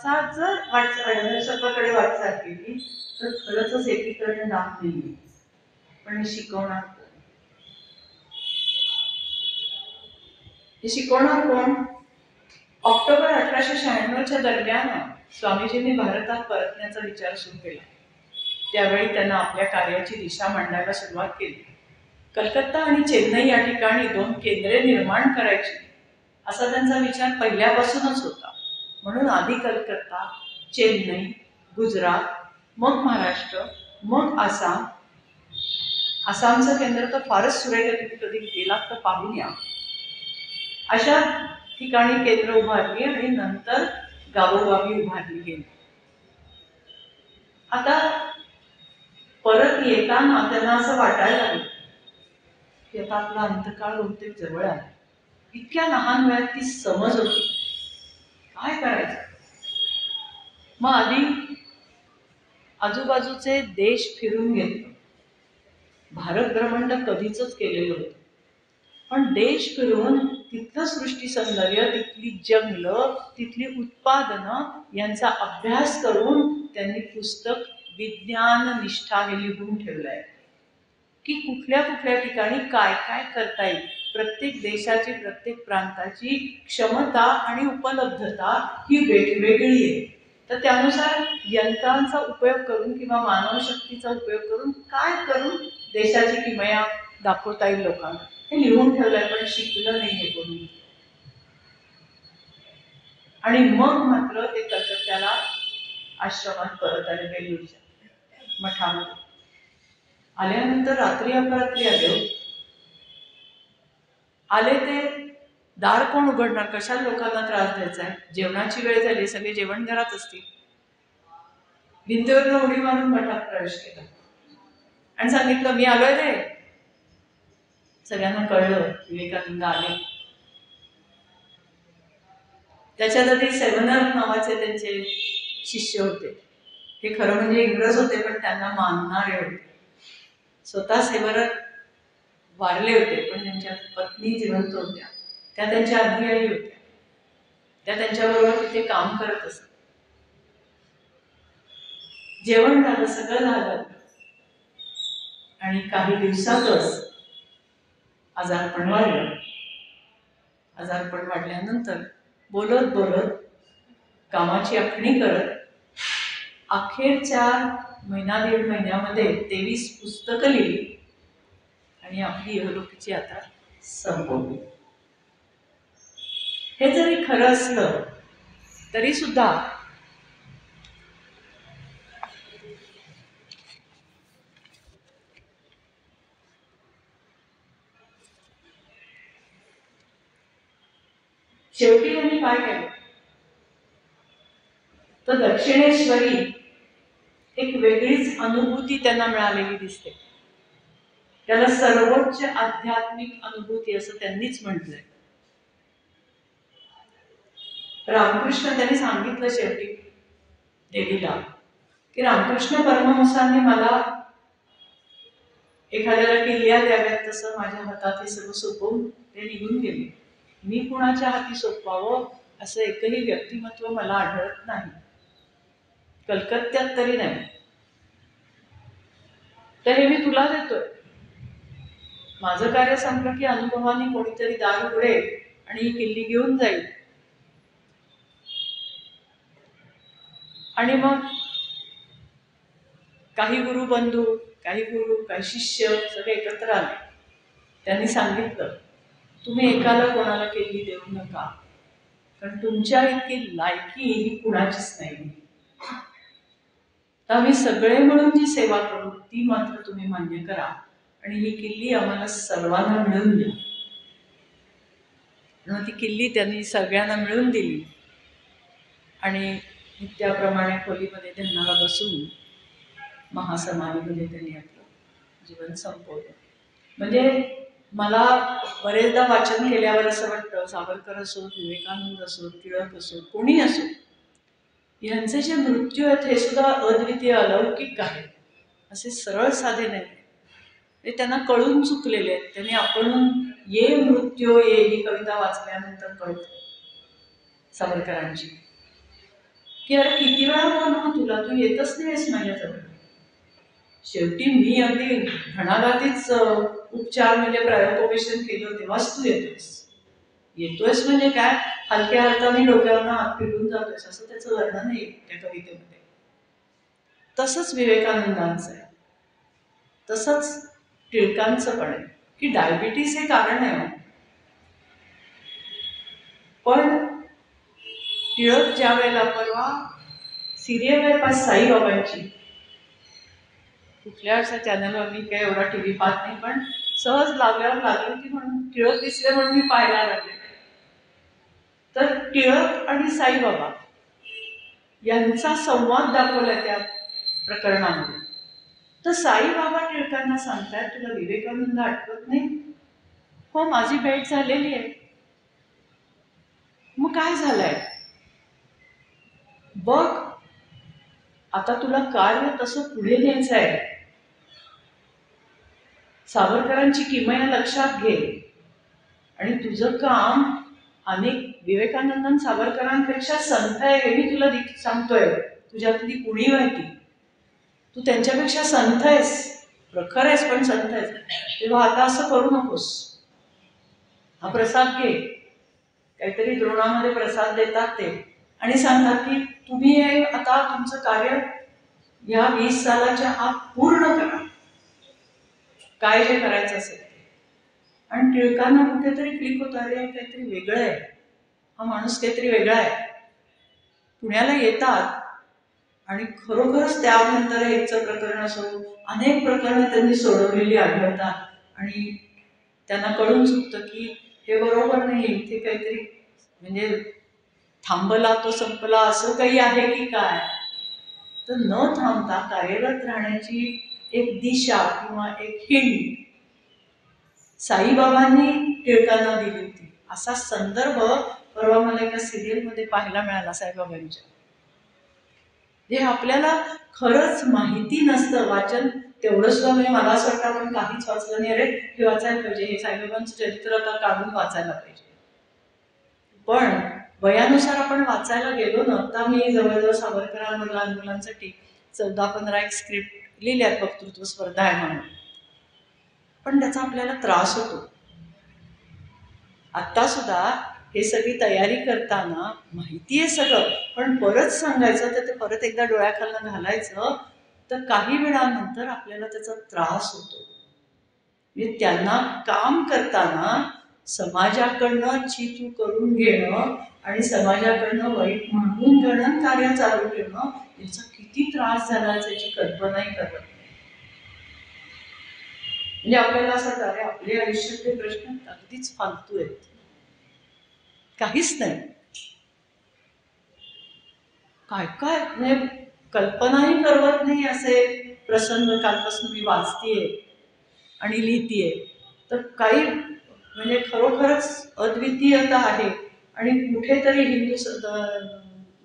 वाटचाल केली तर खरंच एकीकडे नाव नाही. पण हे शिकवणार कोण? हे शिकवणार कोण? ऑक्टोबर 1896च्या दरम्यान स्वामीजींनी भारतात परतण्याचा विचार सुरू केला. त्यावेळी त्यांना आपल्या कार्याची दिशा मांडायला सुरुवात केली. कलकत्ता आणि चेन्नई या ठिकाणी 2 केंद्रे निर्माण करायची असा त्यांचा विचार पहिल्यापासूनच होता. म्हणून आधी कलकत्ता, चेन्नई, गुजरात, मग महाराष्ट्र, मग आसाम. आसामचं केंद्र तर फारच सुरेख आहे, तुम्ही कधी गेलात तर पाहून या. अशा ठिकाणी केंद्र उभारली आणि नंतर गावोगावी उभारली गेली. आता परत येताना त्यांना असं वाटायला लागलं की आता आपला अंतकाळ बहुतेक जवळ आला. इतक्या लहान वयात ती समज होती, काय करायचं. मग आधी आजूबाजूचे देश फिरून घेतलं. भारत भ्रमंड कधीच केलेलं होतं, पण देश फिरून तिथलं सृष्टी सौंदर्य, तिथली जंगलं, तिथली उत्पादनं यांचा अभ्यास करून त्यांनी पुस्तक विज्ञान निष्ठा हे लिहून ठेवलंय की कुठल्या कुठल्या ठिकाणी काय काय करता येईल. प्रत्येक देशाची, प्रत्येक प्रांताची क्षमता आणि उपलब्धता ही वेगवेगळी आहे. तर त्यानुसार यंत्रांचा उपयोग करून किंवा मानवशक्तीचा उपयोग करून काय करून देशाची किमया दाखवता येईल लोकांना, हे लिहून ठेवलंय. पण शिकलं नाही हे कोणी. आणि मग मात्र ते कलकत्त्याला आश्रमात परत आले, बेलूरच्या मठामध्ये. आल्यानंतर रात्री अपरात्री आले ते दार कोण उघडणार? कशाला लोकांना त्रास द्यायचा आहे? जेवणाची वेळ झाली, सगळे जेवण घरात असतील. भिंतीवरनं उडी मारून मठात प्रवेश केला आणि सांगितलं, मी आलोय रे. सगळ्यांना कळलं विवेकानंद आले. त्याच्यात आधी सेव्हनर नावाचे त्यांचे शिष्य होते. हे खरं म्हणजे इंग्रज होते, पण त्यांना मानणारे होते. स्वतः सेव्हनर वारले होते, पण त्यांच्या पत्नी जिवंत होत्या. त्या त्यांच्या अनुयायी होत्या. त्या त्यांच्याबरोबर तिथे काम करत असत. जेवण झालं, सगळं झालं आणि काही दिवसातच आजारपण वाढलं. आजारपण वाढल्यानंतर बोलत बोलत, कामाची आखणी करत, अखेरच्या 1-1.5 महिन्यामध्ये 23 पुस्तकं लिहिली आणि आपली इहलोकीची यात्रा संपवली. हे जरी खरं असलं तरी सुद्धा शेवटी त्यांनी काय केलं तर दक्षिणेश्वरी एक वेगळीच अनुभूती त्यांना मिळालेली दिसते. त्याला सर्वोच्च आध्यात्मिक अनुभूती असं त्यांनीच म्हटलंय. रामकृष्ण त्यांनी सांगितलं शेवटी देवीला की रामकृष्ण परमहंसांनी मला एखाद्याला किल्ल्या द्याव्यात तसं माझ्या हातात हे सर्व सोपवून ते निघून गेले. मी कुणाच्या हाती सोपवावं असं एकही व्यक्तिमत्व मला आढळत नाही, कलकत्त्यात तरी नाही. तर हे मी तुला देतोय. माझं कार्य संपलं की अनुभवाने कोणीतरी दार उघडेल आणि ही किल्ली घेऊन जाईल. आणि मग काही गुरुबंधू, काही गुरु, काही शिष्य सगळे एकत्र आले. त्यांनी सांगितलं, तुम्ही एकाला कोणाला किल्ली देऊ नका. कारण तुमच्या इतकी लायकी ही कुणाचीच नाही. तर आम्ही सगळे मिळून जी सेवा करू ती मात्र तुम्ही मान्य करा आणि ही किल्ली आम्हाला सर्वांना मिळून द्या. मग ती किल्ली त्यांनी सगळ्यांना मिळून दिली आणि त्याप्रमाणे खोलीमध्ये ध्यानाला बसून महासमाधीमध्ये त्यांनी आपलं जीवन संपवलं. म्हणजे मला बरेचदा वाचन केल्यावर असं वाटतं, सावरकर असो, विवेकानंद असो, टिळक असो, कोणी असो, यांचे जे मृत्यू आहेत हे सुद्धा अद्वितीय अलौकिक आहेत. असे सरळ साधे नाही, हे त्यांना कळून चुकलेले आहेत. त्यांनी आपण ये मृत्यू ये ही कविता वाचल्यानंतर कळतं सावरकरांची, की अरे किती वेळा बोलू तुला, तू येतच नाहीस माझ्याजवळ. शेवटी मी अगदी घणाघातीच उपचार म्हणजे प्रायोपवेशन केलं तेव्हाच तू येतोयस म्हणजे काय, हलक्या हाताने डोक्यावरनं हात फिरून जातोयस असं त्याचं वर्णन आहे त्या कवितेमध्ये. तसंच विवेकानंदांचं आहे, तसंच टिळकांचं पण आहे की डायबिटीस हे कारण आहे. पण टिळक ज्या वेळेला परवा सिरियल आहे पाच साईबाबांची, कुठल्या अशा चॅनलवर मी काही एवढा टी व्ही पाहत नाही, पण सहज लागल्यावर लागली होती म्हणून टिळक दिसले म्हणून मी पाहायला लागले. तर टिळक आणि साईबाबा यांचा संवाद दाखवला त्या प्रकरणामध्ये. तर साईबाबा टिळकांना सांगतात, तुला विवेकानंद आठवत नाही? हो, माझी भेट झालेली आहे. मग काय झालंय बघ, आता तुला कार्य तसं पुढे न्यायचं आहे. सावरकरांची किमया लक्षात घे आणि तुझं काम अनेक विवेकानंद सावरकरांपेक्षा संथ आहे हे मी तुला सांगतोय. तुझ्यातली उणीव आहे ती, तू त्यांच्यापेक्षा संथ आहेस, प्रखर आहेस पण संथ आहेस. तेव्हा आता असं करू नकोस. हा प्रसाद घे, काहीतरी द्रोणामध्ये प्रसाद देतात ते आणि सांगतात की तुम्ही हे आता तुमचं कार्य या 20 सालाच्या आत पूर्ण करा, काय जे करायचं असेल. आणि टिळकांना कुठेतरी क्लिक होतं, अरे काहीतरी वेगळं आहे, हा माणूस काहीतरी वेगळा आहे. पुण्याला येतात आणि खरोखरच त्यानंतर एकचं प्रकरण असो, अनेक प्रकरणं त्यांनी सोडवलेली आढळतात आणि त्यांना कळून चुकतं की हे बरोबर नाही, इथे काहीतरी म्हणजे थांबला तो संपला असं काही आहे की काय. तर न थांबता कार्यरत राहण्याची एक दिशा किंवा एक हिंट साईबाबांनी टिळकांना दिली होती. असा संदर्भ परवा मला एका सिरियलमध्ये पाहायला मिळाला साईबाबांच्या. जे आपल्याला खरंच माहिती नसतं. वाचन तेवढं सुद्धा म्हणजे मला असं वाटतं आपण काहीच वाचलं नाही, अरे हे वाचायला पाहिजे, हे साईबाबांचं चरित्र आता काढून वाचायला पाहिजे. पण वयानुसार आपण वाचायला गेलो ना, आता मी जवळजवळ सावरकरांवर लहान मुलांसाठी 14-15 एक स्क्रिप्ट लिहिल्यात, वक्तृत्व स्पर्धा आहे म्हणून. पण त्याचा आपल्याला त्रास होतो. आत्ता सुद्धा हे सगळी तयारी करताना माहिती आहे सगळं, पण परत सांगायचं तर ते परत एकदा डोळ्याखालनं घालायचं, तर काही वेळानंतर आपल्याला त्याचा त्रास होतो. म्हणजे त्यांना काम करताना समाजाकडनं चीतू करून घेणं आणि समाजाकडनं वाईट म्हणून घेणं, कार्य चालू ठेवणं, याचा किती त्रास झाला याची कल्पनाही करत नाही. म्हणजे आपल्याला असं वाटतं, अरे आपले आयुष्यातले प्रश्न अगदीच फालतू आहेत, काहीच नाही. काय काय म्हणजे कल्पनाही करवत नाही असे प्रसंग कालपासून मी वाचतीये आणि लिहितीये. तर काही म्हणजे खरोखरच अद्वितीयता आहे. आणि कुठेतरी हिंदू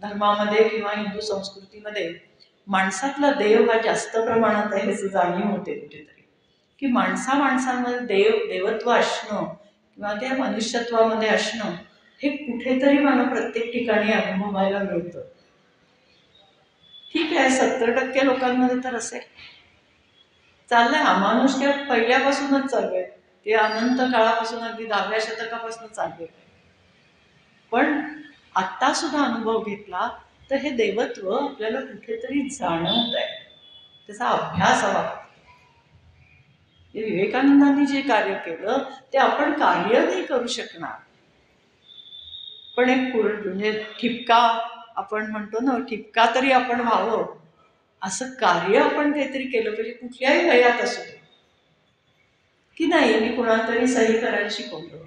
धर्मामध्ये किंवा हिंदू संस्कृतीमध्ये माणसातला देव हा जास्त प्रमाणात आहे ह्याची जाणीव होते कुठेतरी, की माणसामध्ये देवत्व असणं किंवा त्या मनुष्यत्वामध्ये असणं हे कुठेतरी मला प्रत्येक ठिकाणी अनुभवायला मिळतं. ठीक आहे, 70% लोकांमध्ये तर असेल. चाललंय अमानुष त्या पहिल्यापासूनच चालू आहे, ते अनंत काळापासून अगदी 10व्या शतकापासून चालू आहे. पण आत्ता सुद्धा अनुभव घेतला तर हे देवत्व आपल्याला कुठेतरी जाणवत आहे, त्याचा अभ्यास हवा. विवेकानंदांनी जे कार्य केलं ते आपण कार्य नाही करू शकणार. पण एक म्हणजे ठिपका आपण म्हणतो ना, ठिपका तरी आपण व्हावं असं कार्य आपण काहीतरी केलं पाहिजे, कुठल्याही वयात असू दे. की नाही, मी कुणाला तरी सही करायला शिकवलं,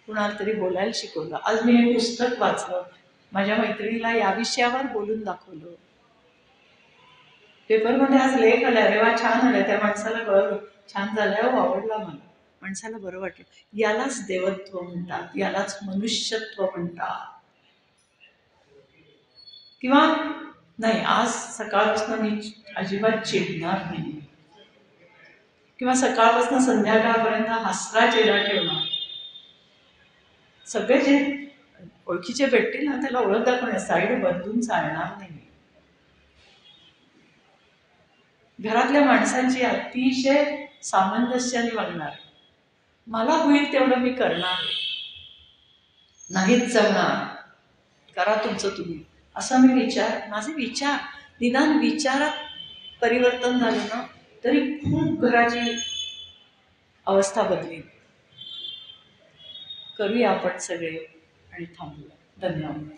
कुणाला तरी बोलायला शिकवलं. आज मी हे पुस्तक वाचलं, माझ्या मैत्रिणीला या विषयावर बोलून दाखवलं, पेपरमध्ये आज लेख आला, अरे वा छान आलाय, त्या माणसाला कळलं, छान झालाय, हो आवडला मला, माणसाला बरं वाटलं. यालाच देवत्व म्हणतात, यालाच मनुष्यत्व म्हणतात. किंवा नाही, आज सकाळपासून मी अजिबात चिडणार नाही, किंवा सकाळपासून संध्याकाळपर्यंत हसरा चेहरा ठेवणार. सगळे जे ओळखीचे भेटतील ना त्याला ओळख दाखवणे, साईड बदलून चालणार नाही. घरातल्या माणसांची अतिशय सामंजस्याने वागणार, मला होईल तेवढं मी करणार, नाहीच जमणार, करा तुमचं तुम्ही, असा मी माझे विचार, निदान विचारात परिवर्तन झालं ना तरी खूप घराची अवस्था बदलेल. करूया आपण सगळे आणि थांबूया. धन्यवाद.